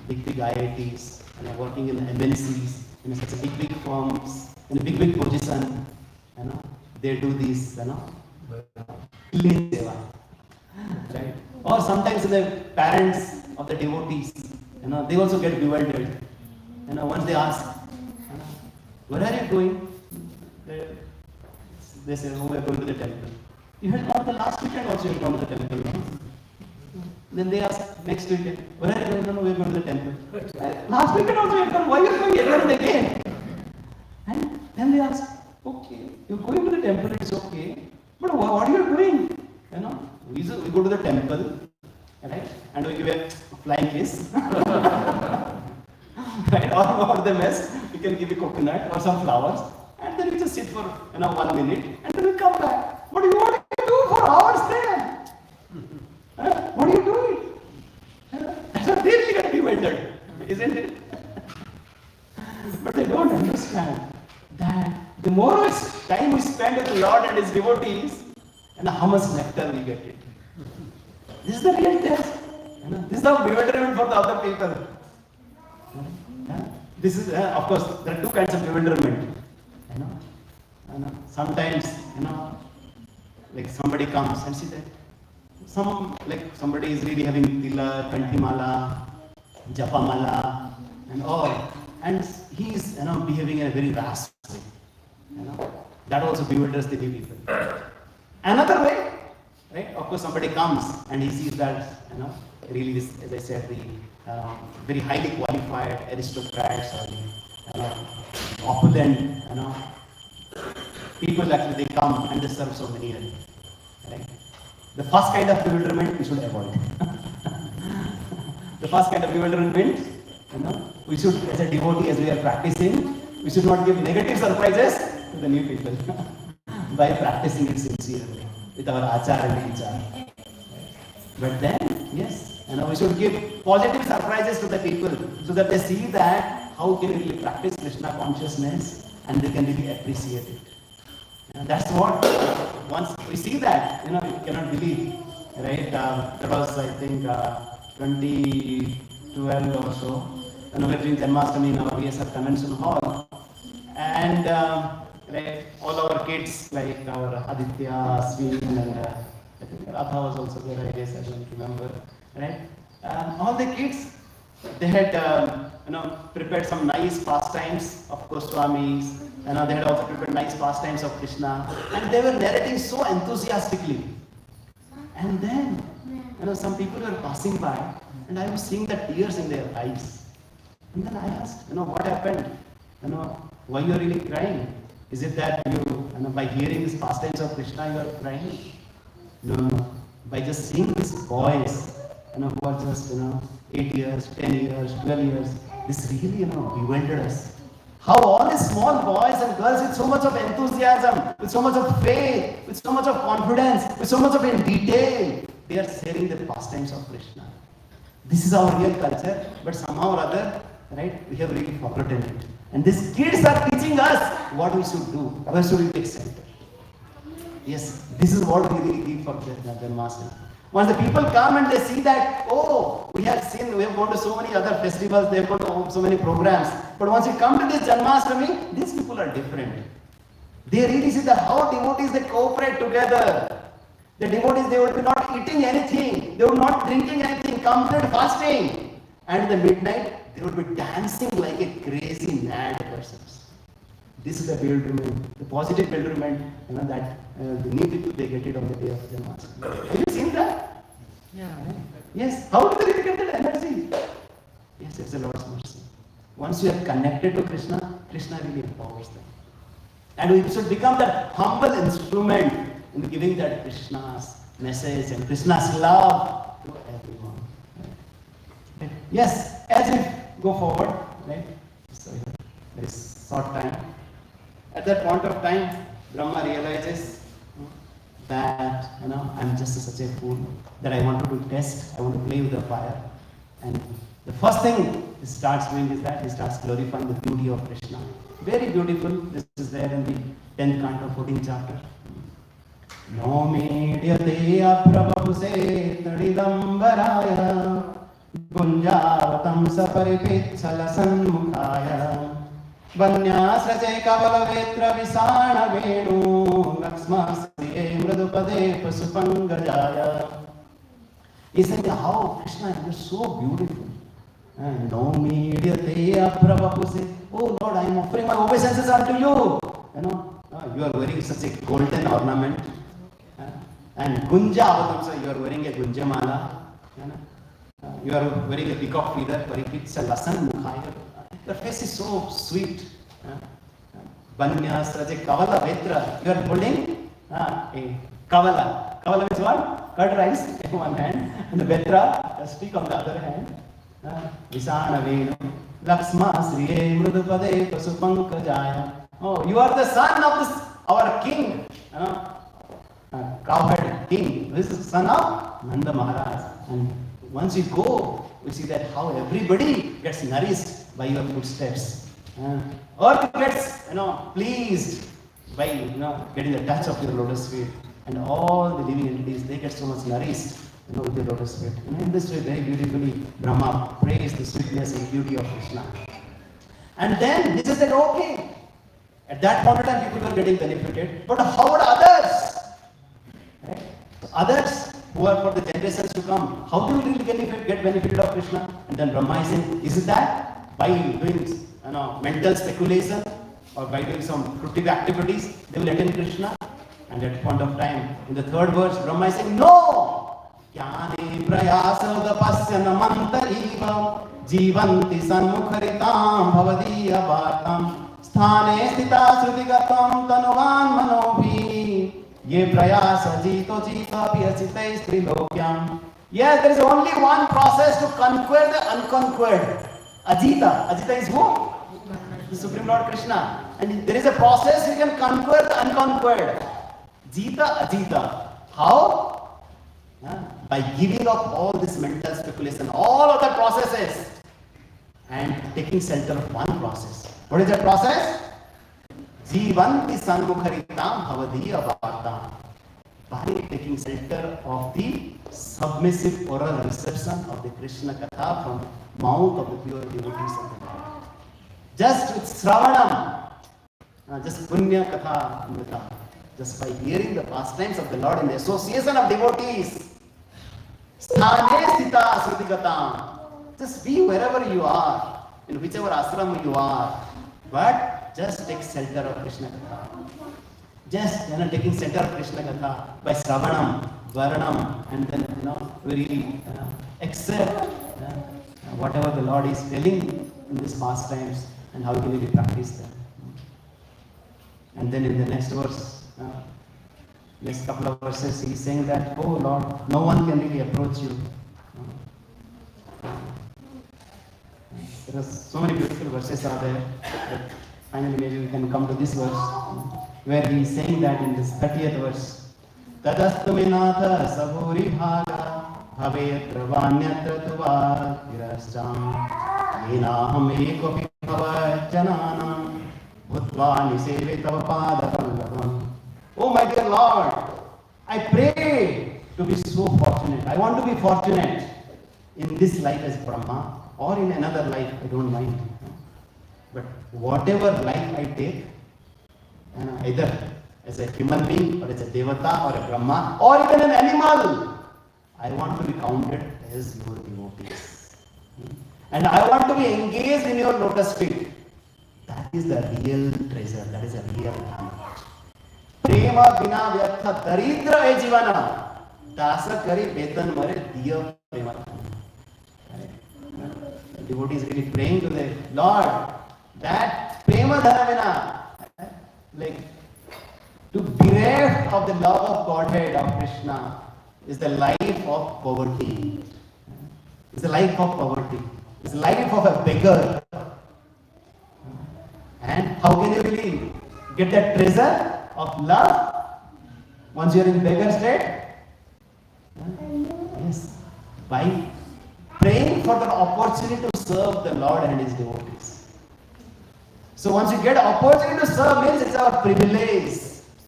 big IITs, working in MNCs, such a big firms, in a big position, they do this, clean seva, right? Or sometimes the parents of the devotees, they also get bewildered. Once they ask, where are you going? They say, we are going to the temple. You had gone the last weekend also, you had gone to the temple. Then they ask next weekend, where are you going? No, we are going to the temple. Last weekend also you had gone, why are you going again and again? And then they ask, okay, you're going to the temple, it's okay. But what are you doing? We go to the temple, right? And we give a flying kiss. Right? Or the mess, we can give a coconut or some flowers. And then we just sit for 1 minute and then we come back. What do you want to do for hours there? What are you doing? That's what they really get bewildered, isn't it? But they don't understand that the more time we spend with the Lord and His devotees, how much nectar we get it. This is the real test. This is the bewilderment for the other people. This is, of course, there are two kinds of bewilderment. Sometimes, like somebody comes and says, Somebody is really having tila, kantimala, japamala, and all, and he is behaving in a very rash way. That also bewilders the new people. Another way, right? Of course, somebody comes and he sees that really this, as I said, the very highly qualified aristocrats or opulent, people actually they come and they serve so many, right? The first kind of bewilderment we should avoid. The first kind of bewilderment means, we should, as a devotee, as we are practicing, we should not give negative surprises to the new people by practicing it sincerely with our achar and vichar. But then, yes, we should give positive surprises to the people so that they see that how can we really practice Krishna consciousness and they can really appreciate it. And that's what, once we see that, we cannot believe, right? That was, I think, 2012 or so. We were doing Janmashtami in our VSR Convention Hall. And right, all our kids, like our Aditya, Swin, and I think Radha was also there, I guess, I don't remember, right? All the kids, they had, prepared some nice pastimes of Goswamis, they had also prepared nice pastimes of Krishna, and they were narrating so enthusiastically. And then, some people were passing by, and I was seeing the tears in their eyes. And then I asked, what happened? Why you are really crying? Is it that you by hearing these pastimes of Krishna, you are crying? No. By just seeing these boys, who are just, 8 years, 10 years, 12 years, this really, bewildered us. How all these small boys and girls with so much of enthusiasm, with so much of faith, with so much of confidence, with so much of in detail, they are sharing the pastimes of Krishna. This is our real culture, but somehow or other, right, we have really forgotten it. And these kids are teaching us what we should do, where should we take center. Yes, this is what we really give for Janmashtami. Once the people come and they see that, we have gone to so many other festivals, they have gone to so many programs. But once you come to this Janmashtami, these people are different. They really see that how devotees they cooperate together. The devotees, they would be not eating anything, they would not drinking anything, complete fasting. And in the midnight, they would be dancing like a crazy mad persons. This is the bewilderment, the positive bewilderment, that the new people they get it on the day of Janmashtami. Have you seen that? Yeah. Yes. How do they really get that energy? Yes, it's the Lord's mercy. Once you are connected to Krishna, Krishna really empowers them. And we should become that humble instrument in giving that Krishna's message and Krishna's love to everyone. Right? Yes, as we go forward, right? So there is short time. At that point of time, Brahma realizes that I'm just such a fool that I wanted to test, I want to play with the fire. And the first thing he starts doing is that he starts glorifying the beauty of Krishna. Very beautiful. This is there in the 10th canto, 14th chapter. No medyate aprabhuse tadidambaraya gunjavatam saparipitchala sanmukhaya Vanyasraje kavalavetra visana venu laksmasriye mridupade pasupangajaya. He said, how Krishna is so beautiful. No medyate aprabhuse. Oh Lord, I am offering my obeisances unto you. You are wearing such a golden ornament. And gunja avatam, so you are wearing a gunjamala. You are wearing a peacock feather, paripitsa lasan mukhaya. Your face is so sweet. Banyas, Raja, Kavala, Vetra. You are holding a Kavala. Kavala means what? Curd rice in one hand, and the Vetra, a stick on the other hand. Visana Venu, Laksma, Sriye, Mridupade, Pasupankajaya. Oh, you are the son of this, our king. Cowherd king. This is the son of Nanda Maharaj. And once you go, you see that how everybody gets nourished by your footsteps. Earth gets, pleased by, getting the touch of your lotus feet. And all the living entities, they get so much nourished, with the lotus feet. In this way, very beautifully, Brahma praised the sweetness and beauty of Krishna. And then, this is that, okay. At that point in time, people were getting benefited. But how about others? Right? So others, who are for the generations to come, how they will really get benefited of Krishna? And then Brahma is saying, is it that? By doing mental speculation or by doing some fruitive activities, they will attain Krishna? And at a point of time, in the third verse, Brahma is saying, no! Jnane prayasodapasya namantariva jivanti sanmukharitam bhavadiya bhartam sthane stita srudigatam tanuvan manobhi ye prayasa jito jita piyasitai strilokyam. Yes, there is only one process to conquer the unconquered. Ajita. Ajita is who? The Supreme Lord Krishna. And there is a process you can conquer the unconquered. Jita, Ajita. How? By giving up all this mental speculation, all other processes, and taking center of one process. What is that process? Jivanti sanmukharitam bhavadiya bhartam. By taking center of the submissive oral reception of the Krishna Katha from mouth of the pure devotees of the Lord. Just with Sravanam, just Punya Katha Amrita, just by hearing the pastimes of the Lord in the association of devotees, Sthane Sthita Srudigatam, just be wherever you are, in whichever ashram you are, but just take shelter of Krishna Katha. Just taking center of Krishna Katha by Sravanam, Varanam, and then really accept whatever the Lord is telling in these pastimes and how you can really practice them. And then in the next verse, next couple of verses, he is saying that, oh Lord, no one can really approach you. There are so many beautiful verses are there, but finally maybe we can come to this verse, where he is saying that in this 30th verse, Tadastuminatha saburi bhaga bhavetra vanyatra tuva virasam yenaham ekopi bhava jananam bhutva nisevitava padakallavam. Oh my dear Lord, I pray to be so fortunate. I want to be fortunate in this life as Brahma or in another life, I don't mind. But whatever life I take, either as a human being or as a Devata or a Brahma or even an animal, I want to be counted as your devotees. And I want to be engaged in your lotus feet. That is the real treasure, that is a real dhamma. Prema bina vyartha daridra e jivana dasa kari betan mare diya prema. The devotee is really praying to the Lord that prema dharamena, like to bereft of the love of Godhead of Krishna, is the life of poverty. It's the life of poverty. It's the life of a beggar. And how can you really get that treasure of love once you are in beggar state? Yes, by praying for the opportunity to serve the Lord and His devotees. So once you get an opportunity to serve, means it's our privilege,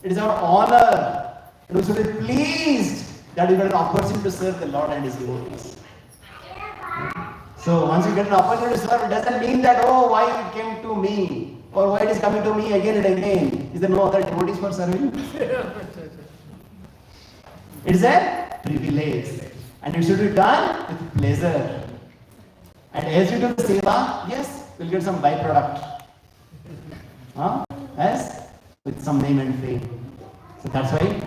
it is our honor, and we should be pleased that we get an opportunity to serve the Lord and His devotees. So once you get an opportunity to serve, it doesn't mean that, oh, why it came to me, or why it is coming to me again and again. Is there no other devotees for serving? It is a privilege, and it should be done with pleasure. And as you do the seva, yes, we'll get some byproduct. Yes, with some name and fame. So that's why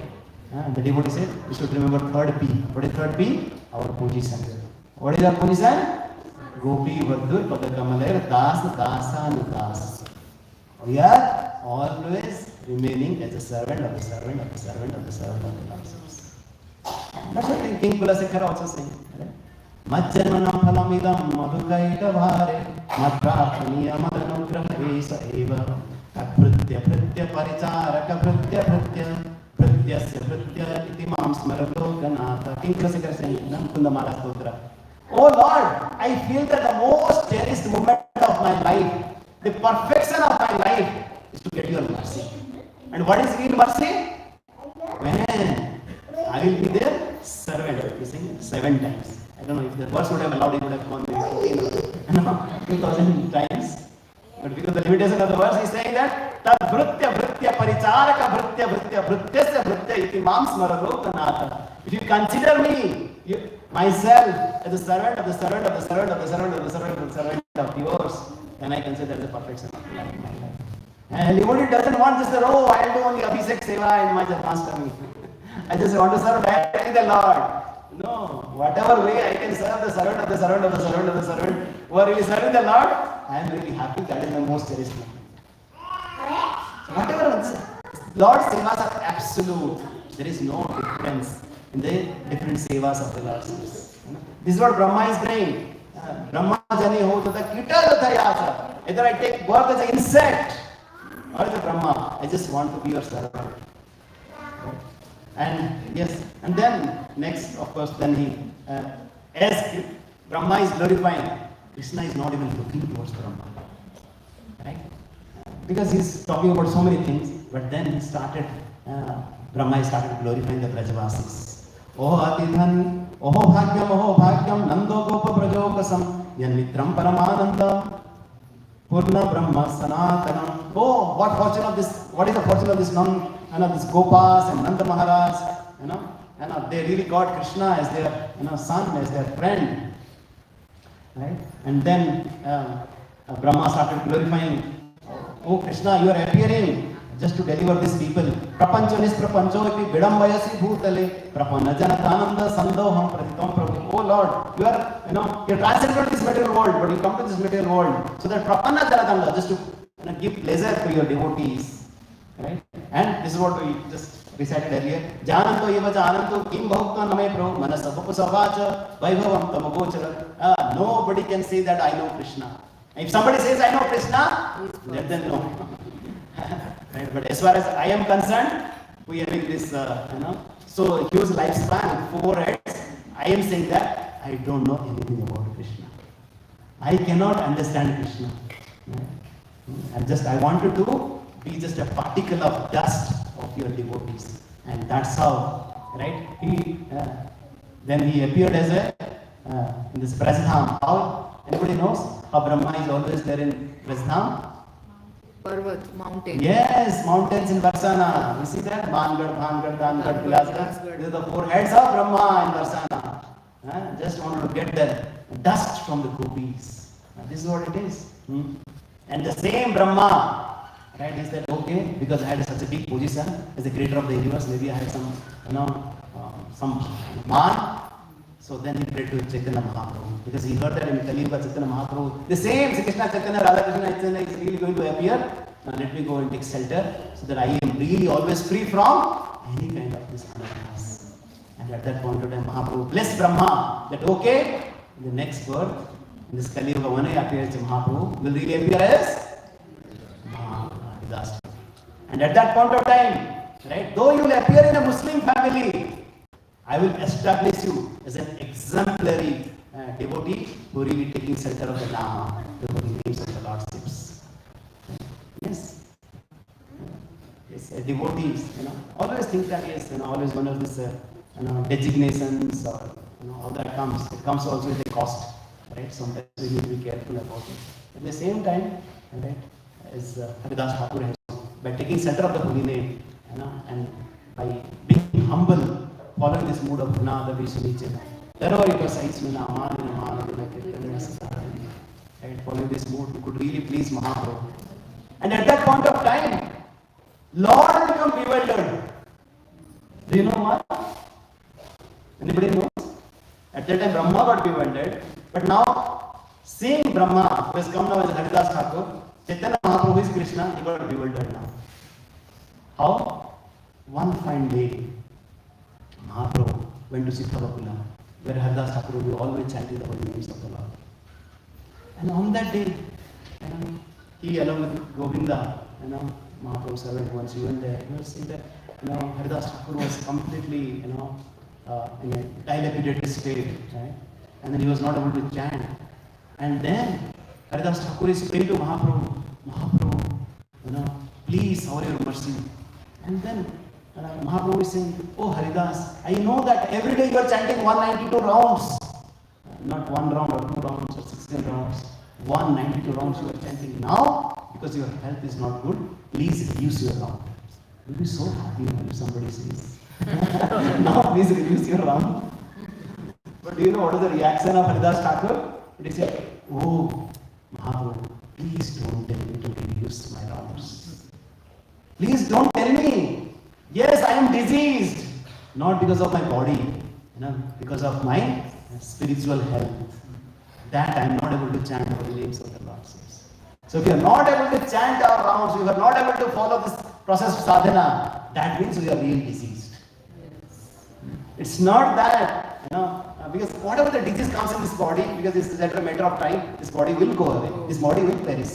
the devotee said, we should remember third P. What is third P? Our position. What is our position? Gopi Vaddur Padakamalar Das Dasa Nudas. We are always remaining as a servant of the servant of the servant of the servant of the Lord. That's what King Kulasekhara also saying. Majjanmanam phalamidam madhukaita bhare matprapaniya madanugraha esa eva apritya pritya paricharaka pritya pritya prityasya pritya iti mam smaralokanatha. King Kulasekhara saying, Kundamala Stotra. Oh Lord, I feel that the most cherished moment of my life, the perfection of my life, is to get your mercy. And what is real mercy? When I will be their servant. He's saying 7 times. I don't know if the verse would have allowed, it would have gone maybe 14,000 times. But because the limitation of the verse is saying that tad bhrutya bhrutya paricharaka bhrutya bhrutya bhrutyasya bhrutya iti mam smaralokanatha. If you consider me, myself as a servant of the servant of the servant of the servant of the servant of the servant of yours, then I consider the perfection of my life. And devotee doesn't want just that, oh, I'll do only Abhishek Seva in my Janmashtami. I just want to serve directly the Lord. No, whatever way I can serve the servant of the servant of the servant of the servant who are really serving the Lord, I am really happy. That is my most cherished moment. So whatever, Lord's sevas are absolute. There is no difference in the different sevas of the Lord's service. This is what Brahma is praying. Brahma jani ho tata kita thayasa. Either I take birth as an insect or as a Brahma. I just want to be your servant. And yes, and then next, of course, then he, as Brahma is glorifying, Krishna is not even looking towards Brahma, right? Because he's talking about so many things, but then he started, Brahma started glorifying the Brajavasis. Oh Atidhan, oh Bhagyam, Nando Gopa Brajokasam, Yanmitram Paramanandam, Purna Brahma Sanatanam. Oh, what fortune of this, what is the fortune of this non? This Gopas and Nanda Maharaj, they really got Krishna as their son, as their friend. Right? And then Brahma started glorifying, oh Krishna, you are appearing just to deliver these people. Prapanchanis prapancho ipi vidambayasi bhutale prapanna janatananda sandoham pratitam prabhu. Oh Lord, you are, you transcended this material world, but you come to this material world so that prapanna janatanda, just to give pleasure to your devotees. Right? And this is what we just recited earlier. Jananto eva jananto kim bhukta name prabhu manasapupu savacha vaibhavam tamagochara. Nobody can say that I know Krishna. If somebody says I know Krishna, let them know. Right? But as far as I am concerned, we are having this, so huge lifespan, 4 heads. I am saying that I don't know anything about Krishna. I cannot understand Krishna. Right? I wanted to be just a particle of dust of your devotees, and that's how, right? Then he appeared as in this Brajadham. How? Anybody knows how Brahma is always there in Brajadham? Parvat, mountain. Yes, mountains in Varsana. You see that? Mangad, Bhangad, Dangad, Vilasgad. These are the 4 heads of Brahma in Varsana. Just wanted to get the dust from the gopis. This is what it is. And the same Brahma, right, is that okay, because I had such a big position as the creator of the universe, maybe I had some man. So then he prayed to Chaitanya Mahaprabhu, because he heard that in Kali Yuga Chaitanya Mahaprabhu, the same Sri Krishna Chaitanya Radha Krishna Chaitanya is really going to appear. Now let me go and take shelter so that I am really always free from any kind of this anarthas. And at that point of time, Mahaprabhu blessed Brahma that okay, in the next birth, in this Kali Yuga, when I appear as Mahaprabhu, will really appear as Mahaprabhu. And at that point of time, right, though you will appear in a Muslim family, I will establish you as an exemplary devotee who really taking shelter of the Dhamma, the holy names of the Lordships. Yes. Yes, devotees, always think that yes, always one of these, designations or, all that comes. It comes also with a cost, right? Sometimes we need to be careful about it. At the same time, right, as Haridas Thakur has, by taking center of the holy name, and by being humble, following this mood of Gunada Vishunicha, wherever you resides, right, following this mood, you could really please Mahaprabhu. And at that point of time, Lord will become bewildered. Do you know why? Anybody knows? At that time, Brahma got bewildered, but now, seeing Brahma, who has come now as Haridas Thakur, Chaitanya Mahaprabhu is Krishna, he got bewildered now. How? One fine day, Mahaprabhu went to Siddhavakula, where Haridas Thakur will be always chanting the holy names of the Lord. And on that day, he along with Govinda, Mahaprabhu's servant, once he went there, he was saying that, Haridas Thakur was completely, in a dilapidated state, right? And then he was not able to chant. And then Haridas Thakur is praying to Mahaprabhu, Mahaprabhu, please, show your mercy. And then Mahaprabhu is saying, oh Haridas, I know that every day you are chanting 192 rounds. Not 1 round or 2 rounds or 16 rounds. 192 rounds you are chanting. Now, because your health is not good, please reduce your round. You'll be so happy when somebody says, now please reduce your round. But do you know what is the reaction of Haridas Thakur? He said, oh, Mahaprabhu, please don't tell me to reduce my rounds. Please don't tell me. Yes, I am diseased. Not because of my body, because of my spiritual health. That I am not able to chant the names of the Lord. So if you are not able to chant our rounds, if you are not able to follow this process of sadhana, that means we are really diseased. It's not that, because whatever the disease comes in this body, because it's a matter of time, this body will go away, this body will perish.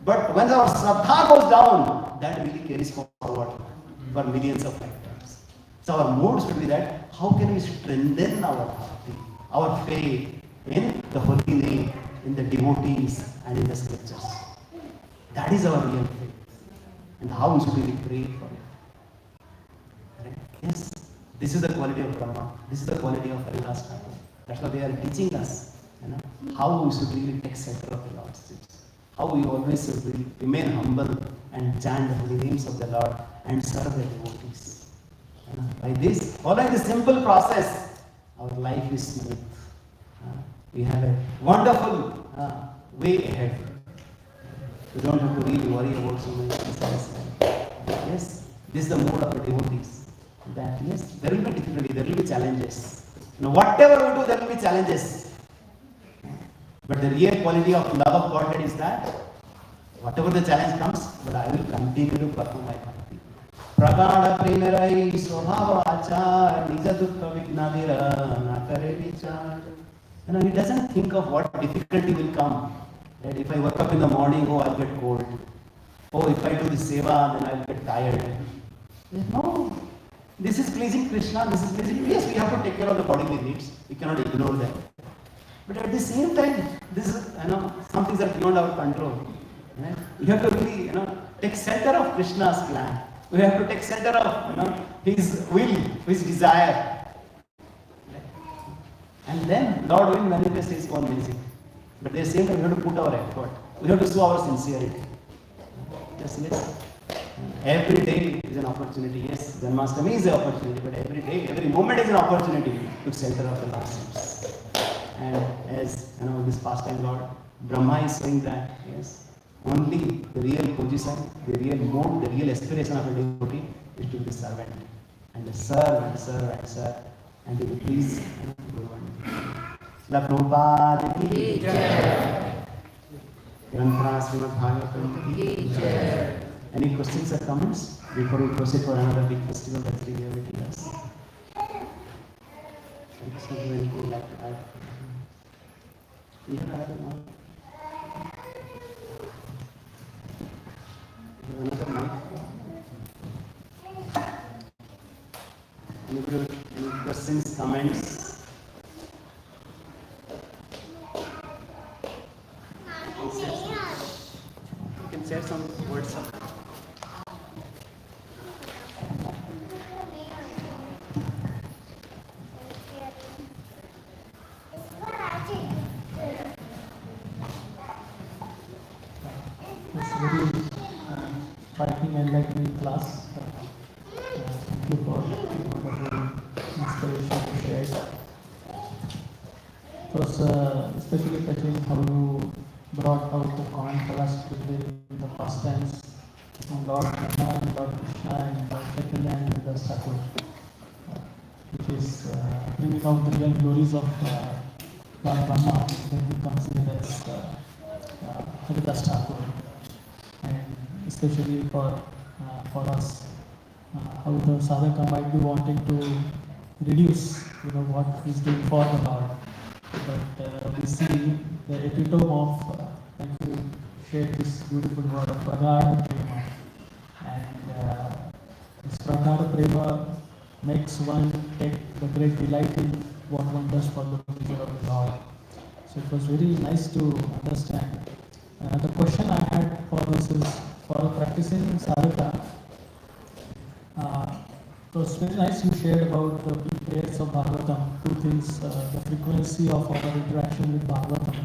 But when our shraddha goes down, that really carries forward for millions of lifetimes. So our mood should be that, how can we strengthen our bhakti, our faith in the holy name, in the devotees and in the scriptures. That is our real faith. And how should we pray for it? Right? Yes. This is the quality of Brahma. This is the quality of Haridas Thakur. That's why they are teaching us how we should really take center of the Lord's steps. How we always should really remain humble and chant the holy names of the Lord and serve the devotees. By this, following this simple process, our life is smooth. We have a wonderful way ahead. We don't have to really worry about so many things. Yes, this is the mode of the devotees. That yes, there will be difficulty, there will be challenges. Whatever we do, there will be challenges. But the real quality of love of Godhead is that whatever the challenge comes, but I will continue to perform my bhakti. Pragada premerai swabhava achar nija dukkha vignadira nakare vichar. He doesn't think of what difficulty will come. That if I wake up in the morning, I'll get cold. If I do this seva, then I'll get tired. No. This is pleasing Krishna, this is pleasing. Yes, we have to take care of the bodily needs. We cannot ignore that. But at the same time, this is, some things are beyond our control. We have to really, take center of Krishna's plan. We have to take center of, His will, His desire. And then Lord will manifest His own music. But at the same time, we have to put our effort. We have to show our sincerity. Yes. Every day is an opportunity. Yes, Janmashtami is an opportunity, but every day, every moment is an opportunity to center of the Lord's steps. And as this pastime Lord, Brahma is saying that, yes, only the real position, the real mode, the real aspiration of a devotee is to be servant. And to serve and serve and serve. And to please Guru. La Prabhupada ki jai. Granthra Srimad Bhagavatam ki jai. Any questions or comments before we proceed for another big festival that's really awaiting us? Something you would like to add? Another mic? Any questions, comments? You can share some words of Fighting enlightening class. Thank you for wonderful inspiration to share. It was especially touching how you brought out the contrast between the pastimes from Lord Brahma and Lord Krishna and Lord Chaitanya and the Thakur, which is bringing out the real glories of Lord Brahma when he comes in as Haridas Thakur. And especially for us, how the sadhaka might be wanting to reduce, what he's doing for the Lord. But we see the epitome of, like you shared this beautiful word of Pragada Prema. And this Pragada Prema makes one take the great delight in what one does for the pleasure of the Lord. So it was very nice to understand. The question I had for this is, for practicing sadhaka, it was very nice you shared about the big prayers of Bhagavatam, two things, the frequency of our interaction with Bhagavatam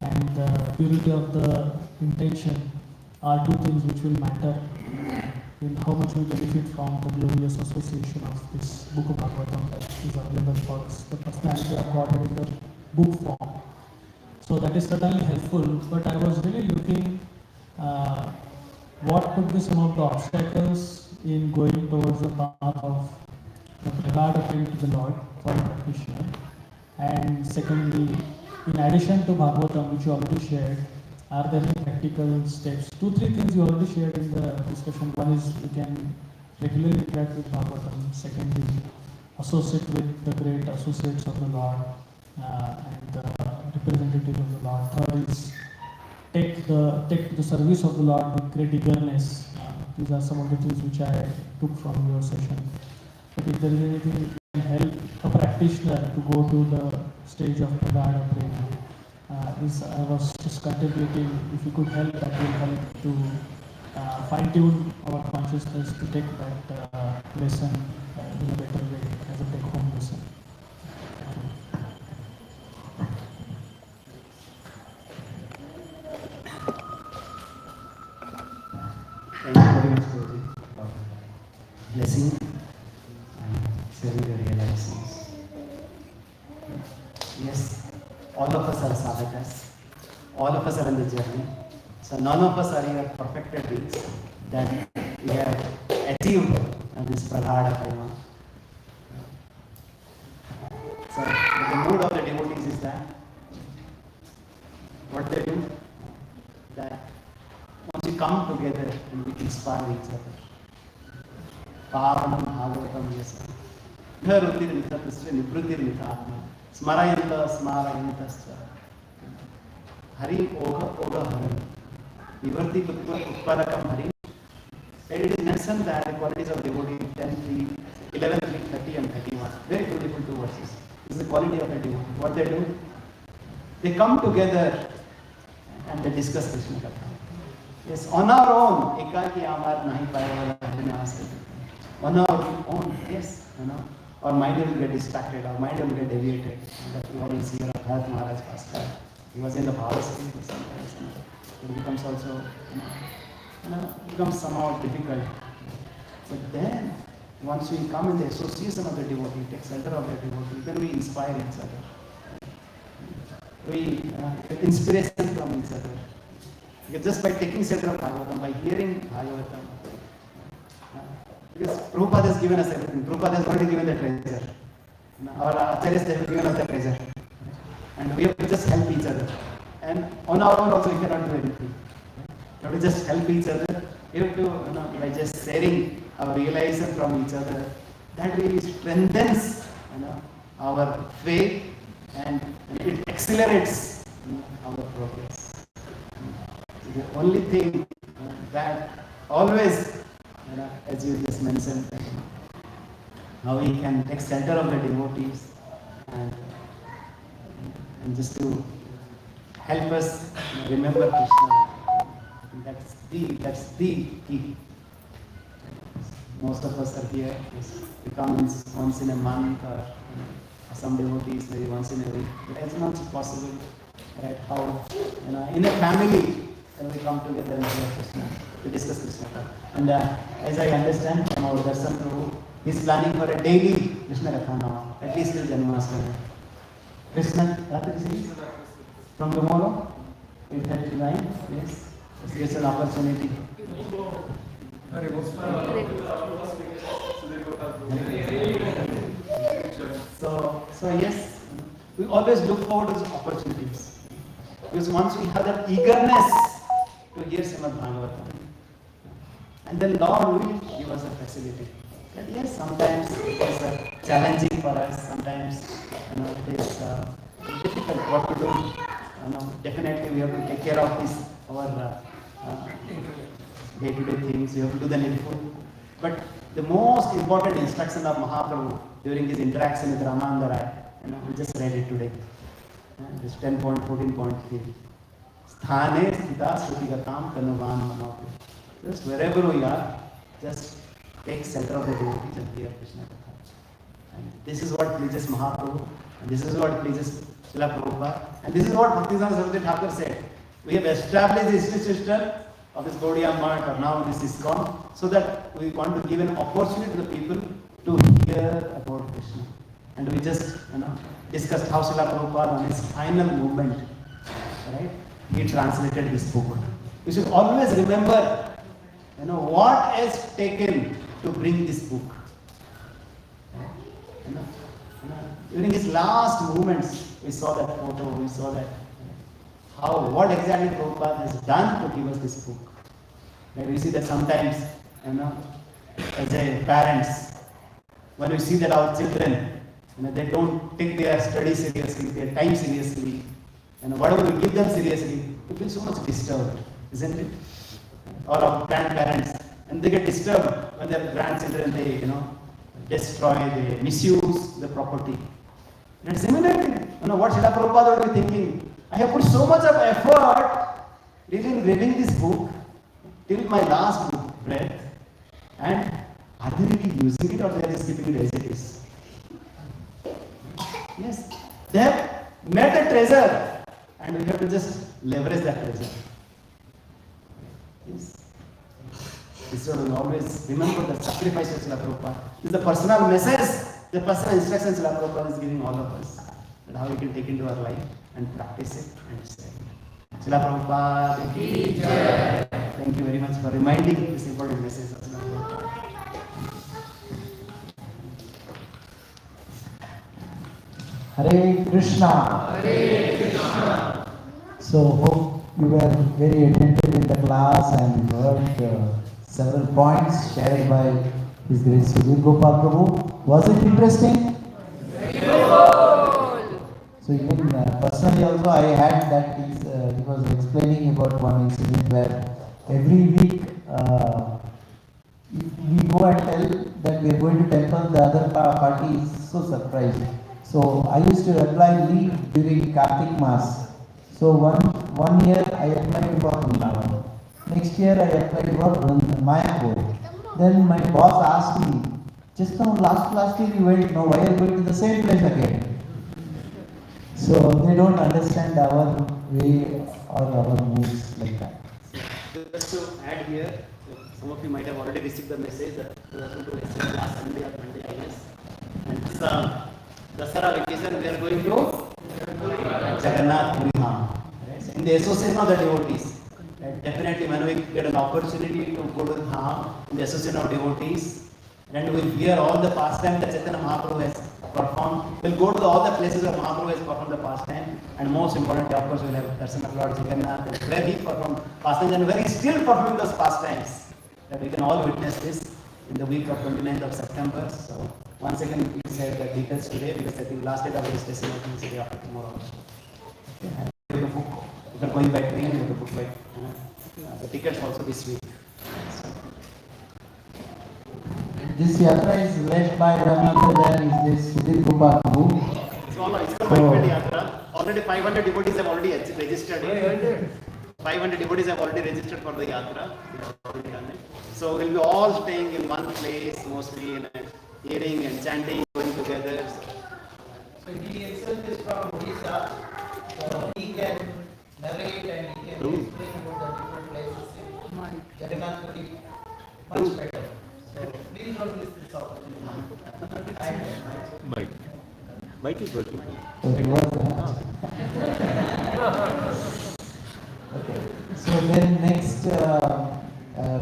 and the purity of the intention are two things which will matter in how much we benefit from the glorious association of this book of Bhagavatam that is available for us, the personality of God in the book form. So that is certainly helpful, but I was really looking what could be some of the obstacles in going towards the path of the regard appeal to the Lord for a practitioner. And secondly, in addition to Bhagavatam, which you already shared, are there any practical steps? 2-3 things you already shared in the discussion. One is we can regularly interact with Bhagavatam. Secondly, associate with the great associates of the Lord and the representative of the Lord. Third is take the service of the Lord with great eagerness. These are some of the things which I took from your session. But if there is anything which can help a practitioner to go to the stage of Pragada Prema, I was just contemplating if you could help, that will help to fine-tune our consciousness to take that lesson in a better way as a take-home lesson. Thank you very much, Guruji, for blessing and sharing your realizations. Yes, all of us are sadhakas. All of us are in the journey. So none of us are here perfected beings that we have achieved this Praghada Prema. So the mood of the devotees is that what they do, that once we come together and we inspire each other. Pavanam Bhagavatam Yasa. Dharutir Nithatasya Nivrutir Nithatma. Smarayanta Smarayantasya. Hari Oga Oga Hari. Vivarti Utparakam Hari. And it is mentioned that the qualities of devotee 10, 3, 11, 3, 30 and 31. Very beautiful two verses. This is the quality of a devotee. What they do? They come together and they discuss Krishna Katha. Yes, on our own, ekaki amar nahi payawala vinasa. On our own, yes, our mind will get distracted, our mind will get deviated. That we always hear of Bharat Maharaj past time. He was in the Bhavasati sometimes. It becomes also, becomes somehow difficult. But then, once we come in the association of the devotee, take shelter of the devotee, then we inspire each other. We get inspiration from each other. Because just by taking shelter of Bhagavatam, by hearing Bhagavatam, because Prabhupada has given us everything. Prabhupada has already given the treasure. Our acharyas have given us the treasure. And we have to just help each other. And on our own also we cannot do anything. We have to just help each other. We have to, by just sharing our realization from each other, that really strengthens our faith and it accelerates our progress. The only thing that always, as you just mentioned, how we can take shelter of the devotees and just to help us remember Krishna. That's the key. Most of us are here. We come once in a month, or some devotees maybe once in a week. But as much as possible, right? How in a family. And we come together and hear Krishna, to discuss Krishna. And as I understand from our Darshan Prabhu, he is planning for a daily Krishna Katha now, at least till Janmashtami. Krishna Katha from tomorrow, 8:39, yes. It's an opportunity. So yes, we always look forward to those opportunities. Because once we have that eagerness to hear Srimad Bhagavatam, and then Lord will give us a facility. But yes, sometimes it is challenging for us, sometimes it is difficult what to do. Definitely we have to take care of this, our day-to-day things, we have to do the needful. But the most important instruction of Mahaprabhu during his interaction with Ramananda Rai, we just read it today. This 10.14.3. Sthane sthita srutigatam kanuvan manopi. Just wherever we are, just take shelter of the devotees and hear Krishna Katha. And this is what pleases Mahaprabhu. And this is what pleases Srila Prabhupada. And this is what Bhaktisiddhanta Saraswati Thakur said. We have established the history system of this Gaudiya Math or now this ISKCON so that we want to give an opportunity to the people to hear about Krishna. And we just discussed how Srila Prabhupada on his final movement, right? He translated his book. We should always remember, what has taken to bring this book. During his last moments, we saw that photo, we saw that what exactly Prabhupada has done to give us this book. Like we see that sometimes, as a parents, when we see that our children, they don't take their study seriously, their time seriously, and whatever we give them seriously, we feel so much disturbed, isn't it? Or our grandparents, and they get disturbed when their grandchildren, they, destroy, they misuse the property. And similarly, what Srila Prabhupada would be thinking, I have put so much of effort in reading this book till my last breath, and are they really using it or they are just keeping it as it is? Yes, they have met a treasure and we have to just leverage that treasure. Yes. So we always remember the sacrifice of Srila Prabhupada. This is the personal message, the personal instructions Srila Prabhupada is giving all of us, and how we can take into our life and practice it and say, Srila Prabhupada ki jai. Thank you very much for reminding this important message of Srila Prabhupada. Hare Krishna. Hare Krishna. So hope you were very attentive in the class and heard several points shared by His Grace Sudhir Gopal Prabhu. Was it interesting? Very good. So even personally also I had that he was explaining about one incident where every week if we go and tell that we are going to temple, the other party is so surprised. So I used to apply leave during Kartik Mass. So one year I applied for Vrindavan. Next year I applied for Mayapur. Then my boss asked me, just now last year you went, now why are you going to the same place again? So they don't understand our way or our moves like that. Just to add here, some of you might have already received the message that we are going to receive last Sunday or Monday, I guess. And this Dasara vacation we are going to Jagannath Puri Dham. In the association of the devotees. Definitely when we get an opportunity to go to Dham, in the association of devotees, and we'll hear all the pastime that Chaitanya Mahaprabhu has performed. We'll go to all the places where Mahaprabhu has performed the pastime, and most importantly, of course, we'll have darshan of Lord Jagannath, where he performed pastimes and where he still performing those pastimes. That we can all witness this in the week of 29th of September. So once again, please share the details today because I think last date of registration is the day after tomorrow. Okay. If you are going by train, you have to book by the tickets also this week. This yatra is led by Ramanath and is this Sudhir Gopal Prabhu. It's all ISKCON Whitefield yatra. Already 500 devotees have already registered. 500 devotees have already registered for the yatra. So we'll be all staying in one place, mostly in hearing and chanting, going together. So he himself is from Odisha, so he can narrate and he can explain about the different places in Jagannath Puri much better. So please don't miss this opportunity. Mic is working. Okay. So then next,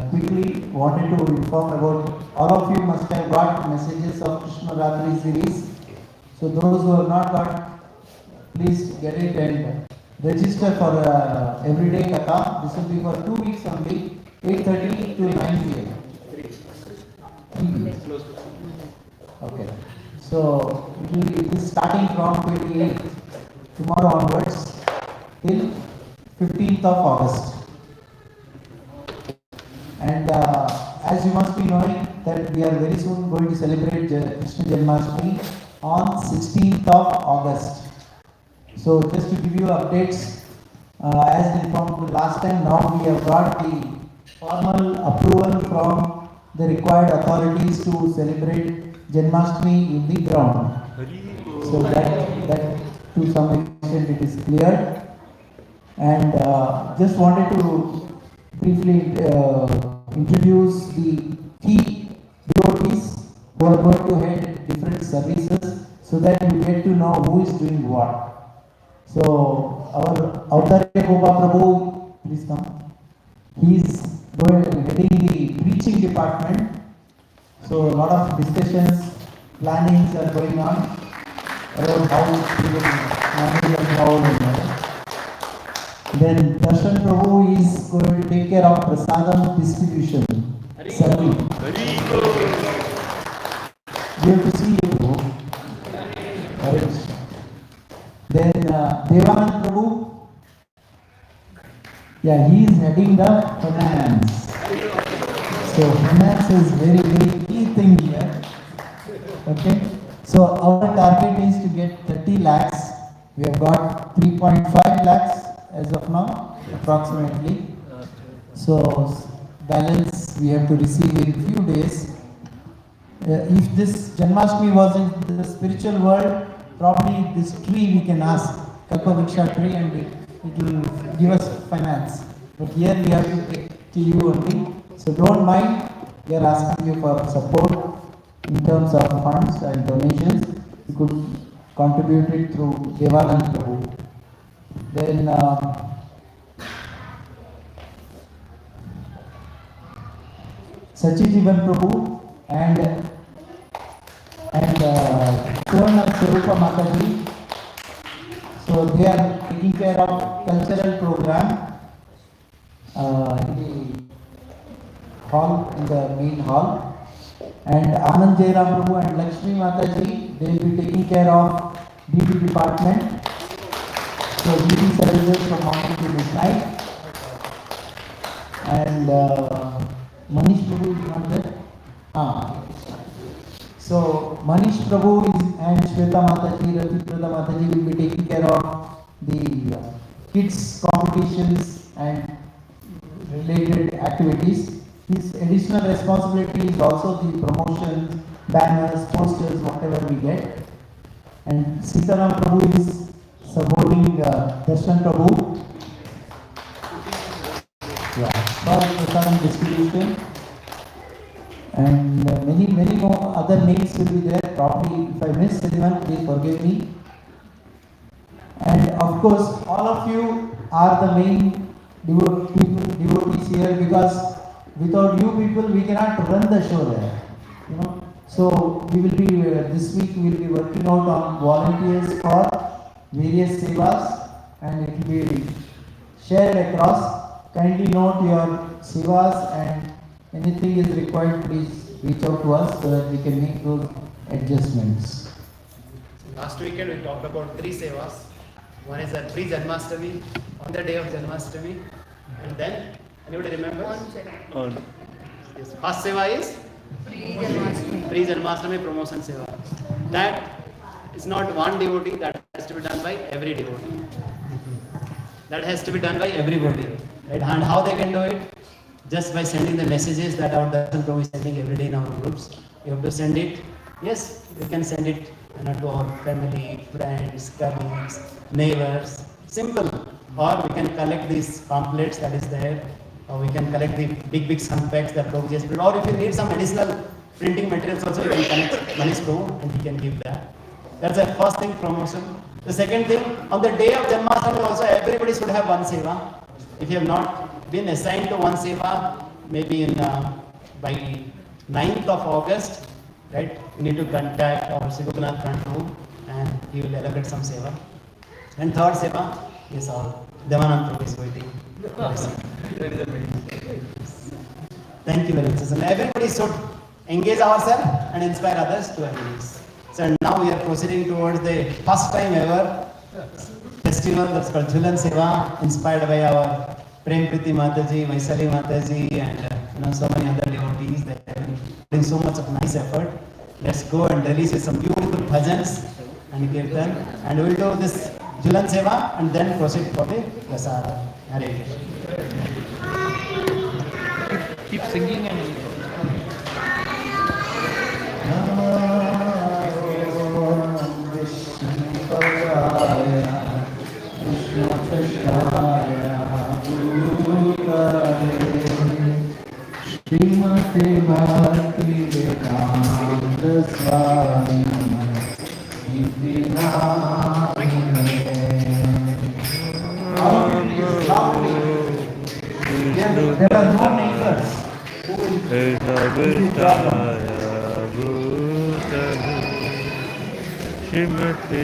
quickly wanted to inform about, all of you must have got messages of Krishna Ratri series. So those who have not got, please get it and register for everyday katha. This will be for 2 weeks only, 8:30 to 9 p.m. Okay. So it is starting from 28th, tomorrow onwards, till 15th of August. And as you must be knowing that we are very soon going to celebrate Krishna Janmashtami on 16th of August. So just to give you updates, as informed last time, now we have got the formal approval from the required authorities to celebrate Janmashtami in the ground. so that to some extent it is clear. And just wanted to briefly introduce the key devotees who are going to head different services so that you get to know who is doing what. So our Avtarya Gopa Prabhu, please come. He is heading the preaching department. So a lot of discussions, plannings are going on around how we will manage and how we will. Then Darshan Prabhu is going to take care of prasadam distribution. Serving. We have to see you. Right. Then Devanand Prabhu, yeah, he is heading the finance. So finance is very key thing here. Okay. So our target is to get 30 lakhs. We have got 3.5 lakhs as of now, approximately. So balance we have to receive in few days. If this Janmashtami was in the spiritual world, probably this tree we can ask, Kalpavriksha tree, and it will give us finance. But here we have to take to you only. So don't mind, we are asking you for support in terms of funds and donations. You could contribute it through Devanand Prabhu. Then Sachijivan Prabhu and Suvarna Swarupa Mataji. So they are taking care of cultural program in the hall, in the main hall. And Anand Jairam Prabhu and Lakshmi Mataji, they will be taking care of DB department. So DB services from morning to midnight. And Manish Prabhu is not there. So Manish Prabhu and Shweta Mataji, Ratiprada Mataji will be taking care of the kids competitions and related activities. His additional responsibility is also the promotions, banners, posters, whatever we get. And Sitaram Prabhu is supporting Darshan Prabhu. Yeah, for Prasadam distribution. And many more other names will be there. Probably if I miss anyone, please forgive me. And of course, all of you are the main devotees here, because without you people we cannot run the show there. You know. So we will be this week we will be working out on volunteers for various sevas, and it will be shared across. Kindly note your sevas, and anything is required, please reach out to us so that we can make those adjustments. Last weekend we talked about 3 sevas. One is at pre-Janmashtami, on the day of Janmashtami, and then, anybody remember? On. Yes. First seva is? Pre-Janmashtami promotion seva. That is not one devotee, that has to be done by every devotee. That has to be done by everybody. Right? And how they can do it? Just by sending the messages that our Darshan Prabhu is sending every day in our groups. You have to send it. Yes, you can send it to our family, friends, colleagues, neighbors. Simple. Or we can collect these pamphlets that is there. Or we can collect the big compacts that Prabhu just printed. Or if you need some additional printing materials also, you can connect Manish Prabhu and he can give that. That's the first thing, promotion. The second thing, on the day of Janmashtami also, everybody should have one seva. If you have not been assigned to one seva, maybe in by 9th of August, right? You need to contact our Sigupanath Prabhu and he will allocate some seva. And third seva is our Devanand Prabhu is waiting. Thank you very much. So everybody should engage ourselves and inspire others to engage. So now we are proceeding towards the first time ever festival that's called Jhulan Seva, inspired by our Prem Priti Mataji, Vaisali Mataji, and so many other devotees that have been doing so much of nice effort. Let's go and release some beautiful bhajans and kirtan, and we will do this Jhulan Seva and then proceed for the Prasada. Hare Krishna. Keep singing and Krishna Srimati Bhakti Vedanta Swami Iti Namine. There are no neighbors. Shrimati